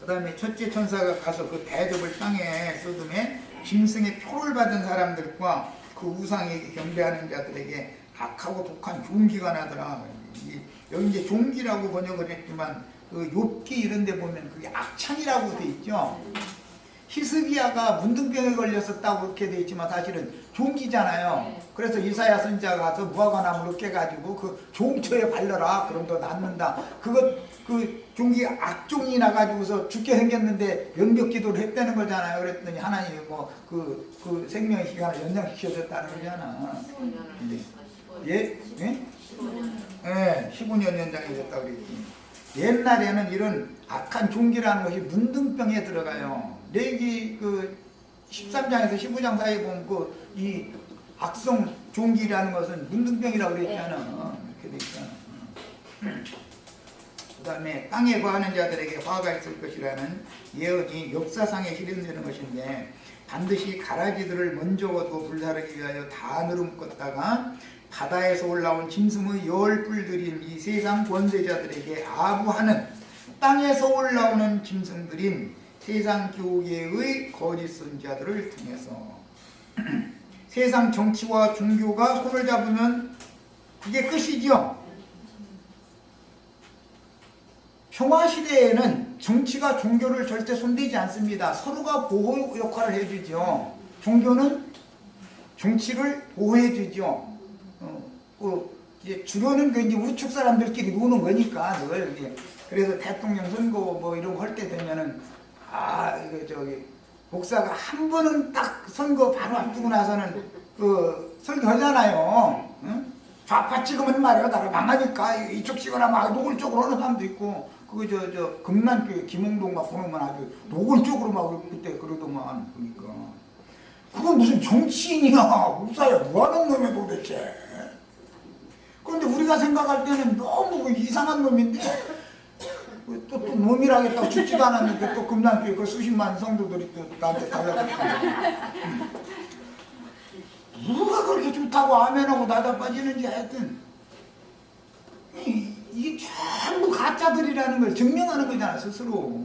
그 다음에 첫째 천사가 가서 그 대접을 땅에 쏟음에 짐승의 표를 받은 사람들과 그 우상에게 경배하는 자들에게 악하고 독한 종기가 나더라. 여기 이제 종기라고 번역을 했지만 그 욥기 이런 데 보면 그게 악창이라고 돼 있죠. 히스기야가 문둥병에 걸렸었다고 그렇게 돼 있지만 사실은 종기잖아요. 그래서 이사야 선지자가 가서 무화과나무로 깨가지고 그 종초에 발라라. 그럼 더 낫는다. 그 종기 악종이 나가지고서 죽게 생겼는데 면벽 기도를 했다는 거잖아요. 그랬더니 하나님이 뭐 그 생명의 시간을 연장시켜줬다는 거잖아. 예? 예? 15년 연장이 됐다고 그랬지. 옛날에는 이런 악한 종기라는 것이 문둥병에 들어가요. 레기 그 13장에서 15장 사이에 보면 이 악성 종기라는 것은 문둥병이라고 그랬잖아. 이렇게 돼 있잖아. 그 다음에 땅에 거하는 자들에게 화가 있을 것이라는 예언이 역사상에 실현되는 것인데 반드시 가라지들을 먼저 거두어 불사르기 위하여 단으로 묶었다가 바다에서 올라온 짐승의 열뿔들인 이 세상 권세자들에게 아부하는 땅에서 올라오는 짐승들인 세상 교계의 거짓 선지자들을 통해서 세상 정치와 종교가 손을 잡으면 그게 끝이죠. 평화시대에는 정치가 종교를 절대 손대지 않습니다. 서로가 보호 역할을 해주죠. 종교는 정치를 보호해주죠. 이제 주로는 이제 우측 사람들끼리 노는 거니까 늘 이제 그래서 대통령 선거 뭐 이런 거 할 때 되면은 목사가 한 번은 딱 선거 바로 앞두고 나서는 그 설교하잖아요. 응? 좌파 찍으면 말이야 나라 망하니까 이쪽 찍으나 막 노골적으로 하는 사람도 있고 그거 금난교회 김홍동 막 보면 아주 노골적으로 막 그때 그러더만 보니까 그건 무슨 정치인이야 목사야 뭐하는 놈이야 도대체. 그런데 우리가 생각할 때는 너무 이상한 놈인데 또 놈이라겠다고 죽지도 않았는데 또 금난교회 그 수십만 성도들이 또 나한테 달라고 누가 그렇게 좋다고 아멘하고 나다빠지는지 하여튼 이게 전부 가짜들이라는 걸 증명하는 거잖아 스스로.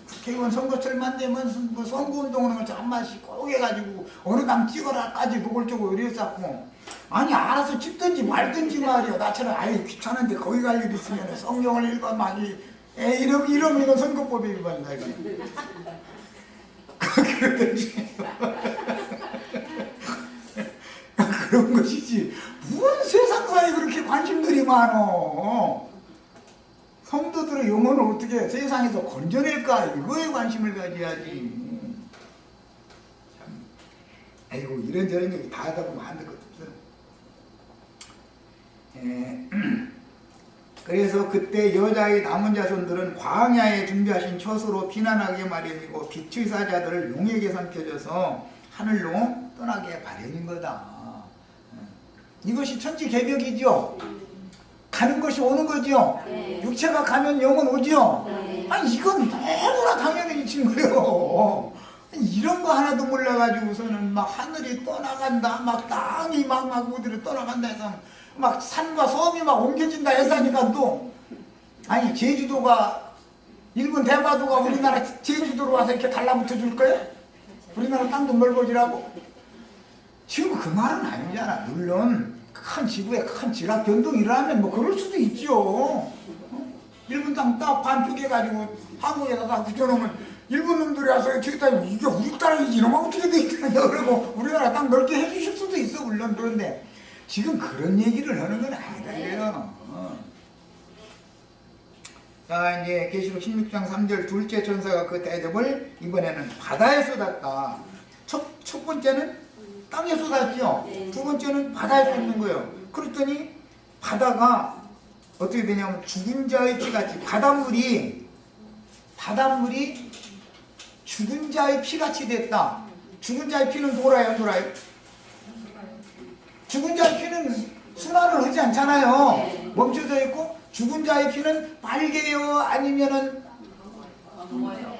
국회의원 선거철만 되면 뭐 선거운동하는 걸 한 마씩 꼭 해가지고 어느 당 찍어라까지 노골적으로 이랬었고 아니 알아서 찍든지 말든지 말이야. 나처럼 아유 귀찮은데 거기 갈 일 있으면 성경을 읽어 막 이러면 선거법에 위반이다 이거. 그러든지 그런 것이지 무슨 세상사에 그렇게 관심들이 많어. 성도들의 영혼을 어떻게 세상에서 건져낼까 이거에 관심을 가져야지. 참 아이고 이런저런 얘기 다 하다 보면 안 될 것 없어. 그래서 그때 여자의 남은 자손들은 광야에 준비하신 처소로 피난하게 마련이고 빛의 사자들을 용에게 삼켜져서 하늘로 떠나게 마련인 거다. 이것이 천지개벽이죠. 가는 것이 오는 거죠. 네. 육체가 가면 영은 오죠. 네. 아니 이건 너무나 당연한 친구예요. 이런 거 하나도 몰라가지고서는 막 하늘이 떠나간다, 막 땅이 막 어디로 떠나간다 해서 막 산과 섬이 막 옮겨진다 해서니까 또 아니 제주도가 일본 대마도가 우리나라 제주도로 와서 이렇게 달라붙어 줄 거예요? 우리나라 땅도 넓어지라고? 지금 그 말은 아니잖아. 물론 큰 지구에 큰 지각 변동이 일어나면 뭐 그럴 수도 있죠. 일본 땅 딱 반쪽해가지고 한국에다 다 붙여놓으면 일본 놈들이 와서 저기다 이게 우리 땅이지 이놈아 어떻게 돼 있냐 그러고 우리나라 땅 넓게 해주실 수도 있어. 물론 그런데 지금 그런 얘기를 하는 건 아니다 이래요. 자 이제 계시록 16장 3절 둘째 천사가 그 대접을 이번에는 바다에 쏟았다. 첫 번째는 땅에 쏟았죠. 두 번째는 바다에 쏟는 거예요. 그랬더니 바다가 어떻게 되냐면 죽은 자의 피같이 바닷물이 죽은 자의 피같이 됐다. 죽은 자의 피는 돌아요 안 돌아요? 죽은 자의 피는 순환을 하지 않잖아요. 멈춰져 있고 죽은 자의 피는 빨개요? 아니면은 뭐예요?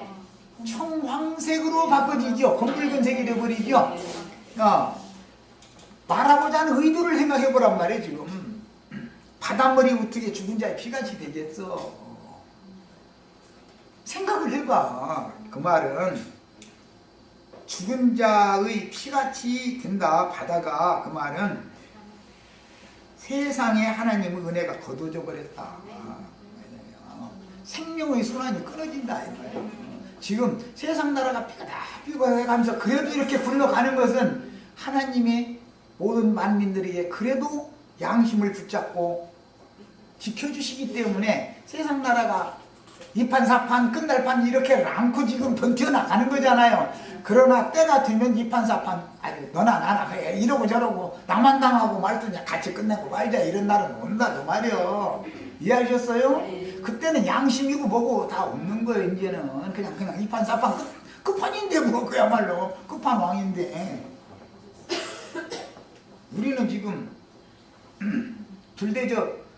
청황색으로 바꿔지죠. 검붉은 색이 되어버리죠. 말하고자 하는 의도를 생각해보란 말이에요. 지금 바닷물이 어떻게 죽은 자의 피같이 되겠어. 생각을 해봐. 그 말은 죽은 자의 피같이 된다. 바다가 그 말은 세상에 하나님의 은혜가 거둬져 버렸다. 생명의 순환이 끊어진다. 이 말이에요. 지금 세상 나라가 삐걱삐걱해가면서 그래도 이렇게 굴러가는 것은 하나님의 모든 만민들에게 그래도 양심을 붙잡고 지켜주시기 때문에 세상 나라가 이판사판 끝날판 이렇게 않고 지금 번텨나가는 거잖아요. 그러나 때가 되면 이판사판 아니 너나 나나 이러고 저러고 나만 당하고 말든지 같이 끝내고 말자 이런 날은 온다 그 말이요. 이해하셨어요? 그때는 양심이고 뭐고 다 없는 거예요. 이제는 그냥 이판사판 끝판인데 뭐 그야말로 끝판왕인데 우리는 지금 불대적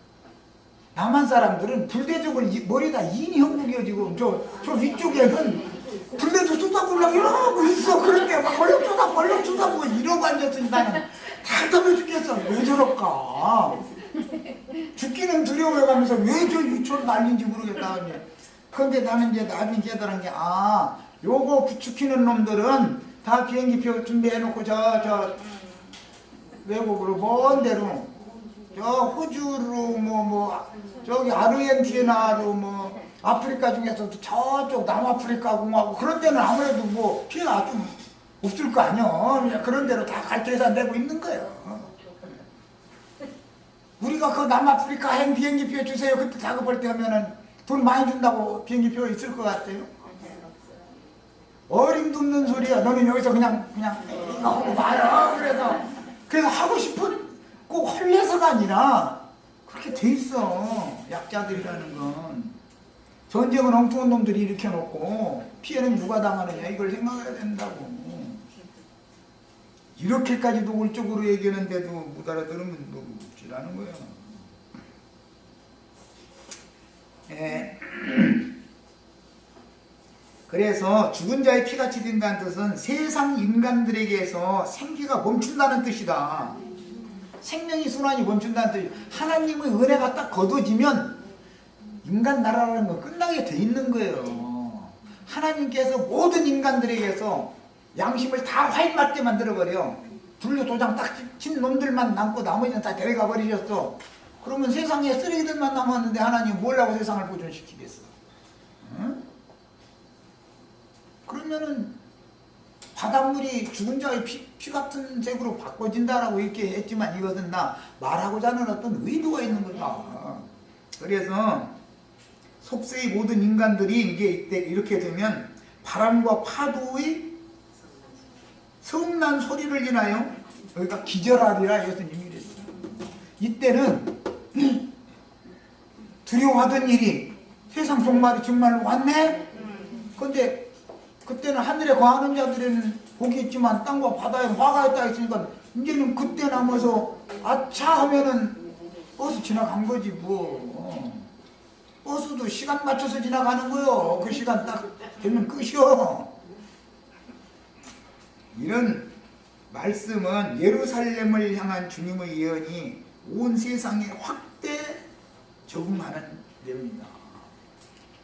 남한 사람들은 불대적을 머리다 인형국이요. 지금 저 위쪽에는 불대적 쏟아보려고 이러고 있어. 그런데 막 얼른 쏟아보고 이러고 앉았으니 나는 답답해 죽겠어. 왜 저럴까? 죽기는 두려워해가면서 왜 저 유치원 날린지 모르겠다. 그런데 나는 이제 나중에 깨달은 게 요거 부추기는 놈들은 다 비행기표 준비해놓고 저 외국으로 먼 데로 저 호주로 저기 아르헨티나로 아프리카 중에서도 저쪽 남아프리카 공화국 그런 데는 아무래도 뭐 피해가 좀 없을 거 아니야. 그런 데로 다 갈 계산 내고 있는 거예요. 우리가 그 남아프리카 행 비행기표 주세요. 그때 작업할 때 하면은 돈 많이 준다고 비행기표 있을 것 같아요. 어림도 없는 소리야. 너는 여기서 그냥 이거 하고 말아. 그래서 하고 싶은 꼭 헐레서가 아니라 그렇게 돼 있어. 약자들이라는 건 전쟁은 엉뚱한 놈들이 일으켜놓고 피해는 누가 당하느냐 이걸 생각해야 된다고. 이렇게까지도 올적으로 얘기하는데도 못 알아들으면 뭐 묵지라는 거예요. 예. 그래서 죽은 자의 피같이 된다는 뜻은 세상 인간들에게서 생기가 멈춘다는 뜻이다. 생명의 순환이 멈춘다는 뜻이다. 하나님의 은혜가 딱 거둬지면 인간 나라라는 건 끝나게 돼 있는 거예요. 하나님께서 모든 인간들에게서 양심을 다 화인맞게 만들어버려. 불교 도장 딱 친 놈들만 남고 나머지는 다 데려가 버리셨어. 그러면 세상에 쓰레기들만 남았는데 하나님 뭘 하고 세상을 보존시키겠어? 응? 그러면은 바닷물이 죽은 자의 피 같은 색으로 바꿔진다라고 이렇게 했지만 이것은 나 말하고자 하는 어떤 의도가 있는 거다. 그래서 속세의 모든 인간들이 이제 이때 이렇게 되면 바람과 파도의 성난 소리를 인하여 여기가 기절하리라 예수님이 그랬어요. 이때는 두려워하던 일이 세상 종말이 정말로 왔네? 그런데 그때는 하늘에 거하는 자들에는 복이 있지만 땅과 바다에 화가 있다 했으니까 이제는 그때 남아서 아차 하면은 버스 지나간 거지 뭐. 버스도 시간 맞춰서 지나가는 거요. 그 시간 딱 되면 끝이요. 이런 말씀은 예루살렘을 향한 주님의 예언이 온 세상에 확대 적응하는 내용입니다.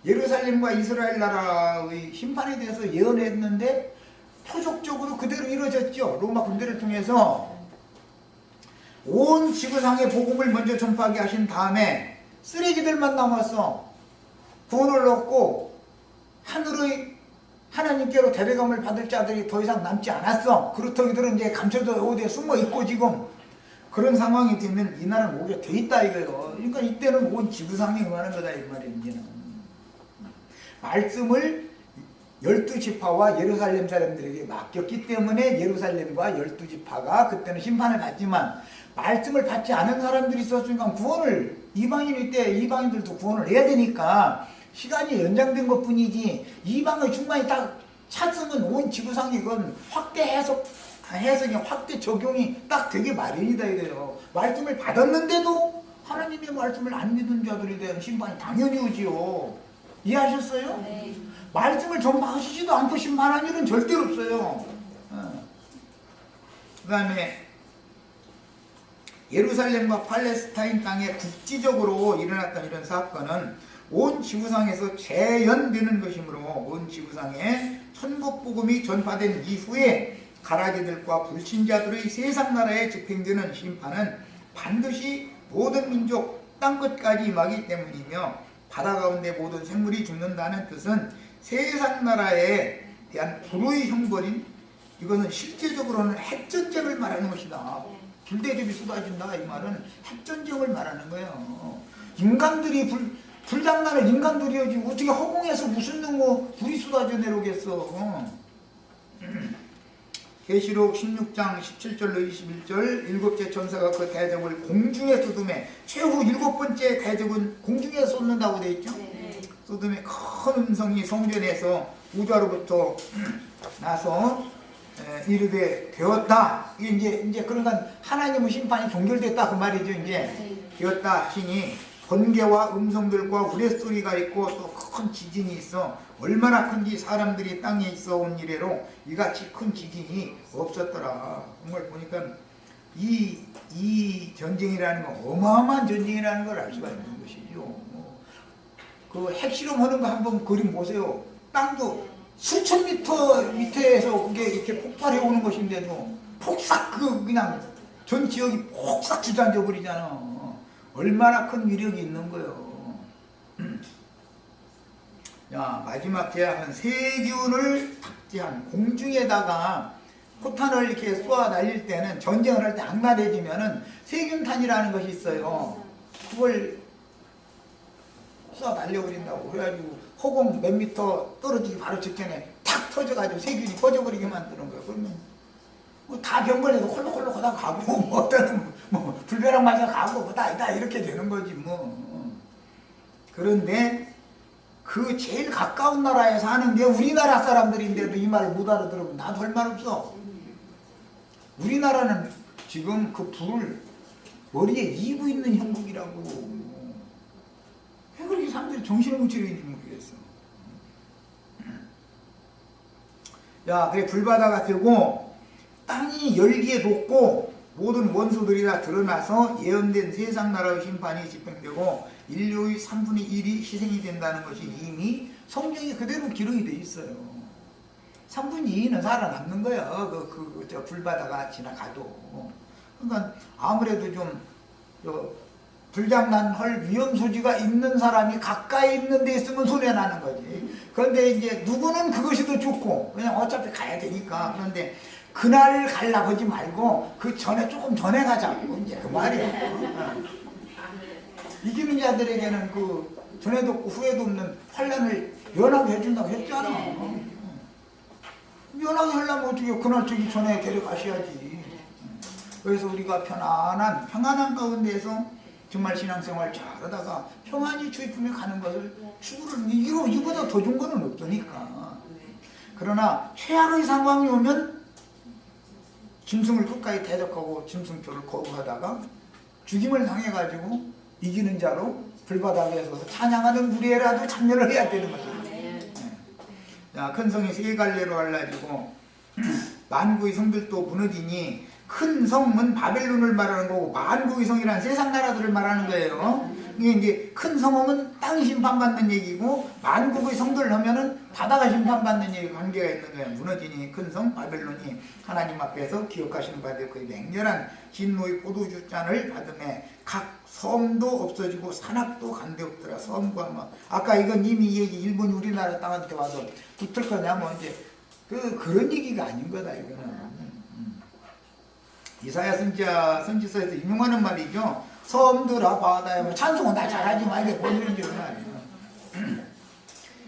예루살렘과 이스라엘 나라의 심판에 대해서 예언했는데 표적적으로 그대로 이루어졌죠. 로마 군대를 통해서 온 지구상의 복음을 먼저 전파하게 하신 다음에 쓰레기들만 남아서 구원을 얻고 하늘의 하나님께로 데려감을 받을 자들이 더 이상 남지 않았어. 그렇다기들은 이제 감춰져 어디에 숨어 있고 지금 그런 상황이 되면 이 나라는 오게 돼 있다 이거예요. 그러니까 이때는 온 지구상에 응하는 거다 이 말이에요. 이제는 말씀을 12지파와 예루살렘 사람들에게 맡겼기 때문에 예루살렘과 12지파가 그때는 심판을 받지만 말씀을 받지 않은 사람들이 있었으니까 구원을 이방인일 때 이방인들도 구원을 해야 되니까 시간이 연장된 것 뿐이지 이방의 중간에 딱 찼으면 온 지구상에 이건 확대 해석이 확대 적용이 딱 되게 마련이다 이거예요. 말씀을 받았는데도 하나님의 말씀을 안 믿은 자들에 대한 심판이 당연히 오지요. 이해하셨어요? 네. 말씀을 전파하시지도 않고 심판한 일은 절대로 없어요. 그 다음에 예루살렘과 팔레스타인 땅에 국지적으로 일어났던 이런 사건은 온 지구상에서 재현되는 것이므로 온 지구상에 천국복음이 전파된 이후에 가라지들과 불신자들의 세상 나라에 집행되는 심판은 반드시 모든 민족 땅끝까지 임하기 때문이며 바다 가운데 모든 생물이 죽는다는 뜻은 세상 나라에 대한 불의 형벌인 이것은 실제적으로는 핵전쟁을 말하는 것이다. 불대접이 쏟아진다 이 말은 핵전쟁을 말하는 거예요. 인간들이 불장난을 인간들이 하지 어떻게 허공에서 무슨 뭐 불이 쏟아져 내려오겠어. 계시록 16장 17절로 21절 일곱째 천사가 그 대접을 공중에 쏟음에 최후 일곱 번째 대접은 공중에 쏟는다고 되어 있죠. 쏟음에 큰 음성이 성전에서 우주로부터 나서 이르되 되었다. 이제 그러니까 하나님의 심판이 종결됐다 그 말이죠. 이제 되었다 하시니 번개와 음성들과 우레소리가 있고 또 큰 지진이 있어 얼마나 큰지 사람들이 땅에 있어 온 이래로 이같이 큰 지진이 없었더라. 정말 보니까 이 전쟁이라는 건 어마어마한 전쟁이라는 걸 알 수가 있는 것이죠. 그 핵실험하는 거 한번 그림 보세요. 땅도 수천 미터 밑에서 그게 이렇게 폭발해 오는 것인데도 폭삭 그냥 전 지역이 폭삭 주저앉아 버리잖아. 얼마나 큰 위력이 있는 거예요. 야, 마지막 제약은 세균을 탑재한 공중에다가 포탄을 이렇게 쏘아 날릴 때는 전쟁을 할 때 악랄해지면은 세균탄이라는 것이 있어요. 그걸 쏘아 날려버린다고. 그래가지고 허공 몇 미터 떨어지기 바로 직전에 탁 터져가지고 세균이 퍼져버리게 만드는 거예요. 그러면 뭐 다 병걸려도 콜록콜록 하다 가고 뭐 어떤 뭐 불벼락 맞아 가고 뭐다 이렇게 되는 거지 뭐. 그런데 그 제일 가까운 나라에 사는 게 우리나라 사람들인데도 이 말을 못 알아들으면 나도 할 말 없어. 우리나라는 지금 그 불을 머리에 이고 있는 형국이라고. 왜 그렇게 사람들이 정신을 못 차리는지 모르겠어. 야, 그래 불바다가 되고 땅이 열기에 녹고 모든 원소들이 다 드러나서 예언된 세상 나라의 심판이 집행되고 인류의 3분의 1이 희생이 된다는 것이 이미 성경에 그대로 기록이 돼 있어요. 3분의 2는 살아남는 거예요. 저 불바다가 지나가도. 그러니까 아무래도 좀 불장난할 위험 소지가 있는 사람이 가까이 있는 데 있으면 손해나는 거지. 그런데 이제 누구는 그것이 더 좋고 그냥 어차피 가야 되니까. 그런데 그날을 가려고 하지 말고 그 전에 조금 전에 가자고 이제 그 말이야. 이기는 자들에게는 그 전에도 없고 후에도 없는 환란을 면하게 해준다고 했잖아. 면하게 하려면 어떻게 그날 저기 전에 데려가셔야지. 그래서 우리가 평안한 가운데에서 정말 신앙생활 잘하다가 평안이 주입품에 가는 것을 추구를 이거보다 더 좋은 거는 없으니까. 그러나 최악의 상황이 오면 짐승을 끝까지 대적하고 짐승표를 거부하다가 죽임을 당해가지고 이기는 자로 불바다에서 찬양하는 무리에라도 참여를 해야 되는 거죠. 자, 큰 성이 세 갈래로 갈라지고 만국의 성들도 무너지니 큰 성은 바벨론을 말하는 거고 만국의 성이란 세상 나라들을 말하는 거예요. 이게 이제 큰 성은 땅이 심판받는 얘기고 만국의 성들 하면은 바다가 심판받는 얘기 관계가 있는 거예요. 무너지니 큰 성 바벨론이 하나님 앞에서 기억하시는 바들 그 맹렬한 진노의 포도주 잔을 받음에 각 섬도 없어지고 산악도 간데 없더라. 섬과 뭐 아까 이건 이미 얘기 일본이 우리나라 땅한테 와서 붙을 거냐 뭐 이제 그런 얘기가 아닌 거다 이거는. 이사야 선지서에서 인용하는 말이죠. 섬들아 바다에 뭐 찬송은 나 잘하지 마 이게 보이는 게 말이에요.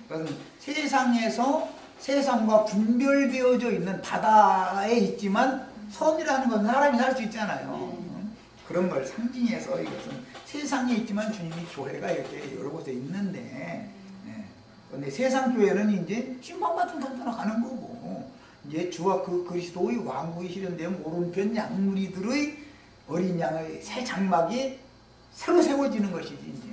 그것은 세상에서 세상과 분별되어져 있는 바다에 있지만 섬이라는 건 사람이 살 수 있잖아요. 그런 걸 상징해서 이것은 세상에 있지만 주님이 교회가 이렇게 여러 곳에 있는데, 근데 세상 교회는 이제 심판받은 상태로 가는 거고, 이제 주와 그 그리스도의 왕국이 실현되면 오른편 양무리들의 어린 양의 새 장막이 새로 세워지는 것이지 이제.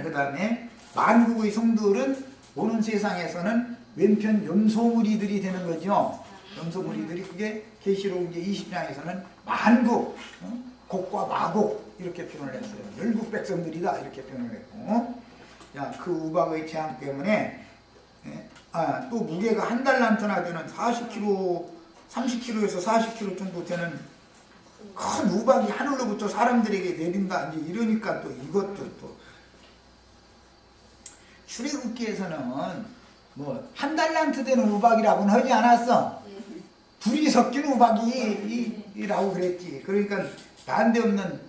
그 다음에 만국의 성들은 오는 세상에서는 왼편 염소무리들이 되는 거죠. 염소무리들이 그게 계시록 이제 20장에서는 만국, 곡과 마곡 이렇게 표현을 했어요. 열국 백성들이다 이렇게 표현을 했고, 야, 그 우박의 재앙 때문에 또 무게가 한 달란트나 되는 40kg, 30kg에서 40kg 정도 되는 큰 우박이 하늘로부터 사람들에게 내린다. 이제 이러니까 또 이것도 또 출애굽기에서는 뭐 한 달란트 되는 우박이라고는 하지 않았어. 불이 섞인 우박이라고 그랬지. 그러니까 난데없는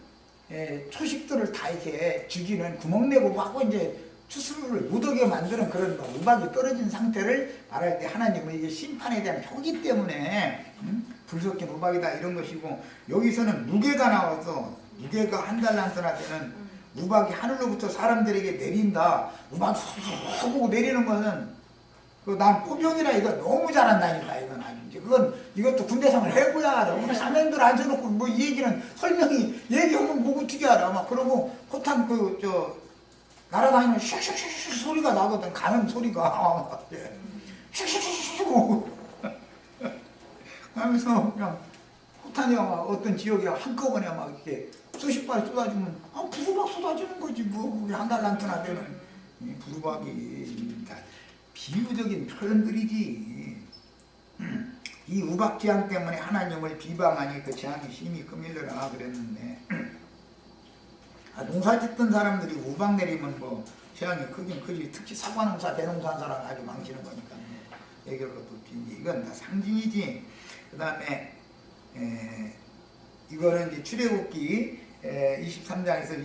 초식들을 다 이렇게 죽이는 구멍 내고 하고 이제 추수를 못하게 만드는 그런 우박이 떨어진 상태를 말할 때 하나님은 이게 심판에 대한 표기 때문에 불 섞인 우박이다 이런 것이고, 여기서는 무게가 나와서 무게가 한 달란트나 되는 우박이 하늘로부터 사람들에게 내린다. 우박이 쏙 보고 내리는 것은 난 포병이라 이거 너무 잘한다니까. 이건 아니지. 그건 이것도 군대생활 해고야. 우리 사명들 앉혀놓고 뭐 이 얘기는 설명이 얘기하면 뭐 어떻게 알아. 막 그러고 포탄 날아다니면 슉슉슉슉 소리가 나거든. 가는 소리가. 슉슉슉슉 하면서 그냥 포탄이 막 어떤 지역에 한꺼번에 막 이렇게 수십 발 쏟아지면 부루박 쏟아지는 거지. 뭐 한 달란트나 되는 부루박이. 비유적인 표현들이지. 이 우박 재앙 때문에 하나님을 비방하니 그 재앙이 심히 끄밀려라 그랬는데, 농사 짓던 사람들이 우박 내리면 뭐 재앙이 크긴 크지. 특히 사과농사, 대농사한 사람 아주 망치는 거니까 얘기할 것도 없지. 이건 다 상징이지. 그 다음에 이거는 이제 출애굽기 23장에서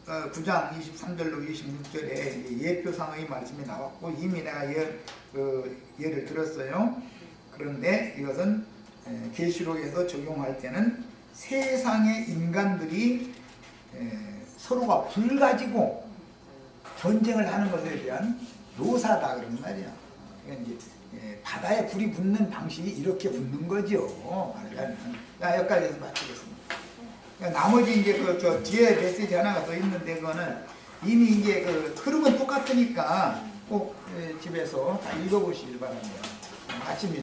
9장 23절로 26절에 예표상의 말씀이 나왔고, 이미 내가 예를 들었어요. 그런데 이것은 계시록에서 적용할 때는 세상의 인간들이 서로가 불 가지고 전쟁을 하는 것에 대한 묘사다 그런 말이야. 그러니까 이제 바다에 불이 붙는 방식이 이렇게 붙는 거죠. 자, 여기까지 해서 마치겠습니다. 나머지 이제 저 뒤에 메시지 하나가 더 있는데, 그거는 이미 이제 흐름은 똑같으니까 꼭 집에서 다 읽어보시길 바랍니다. 아침에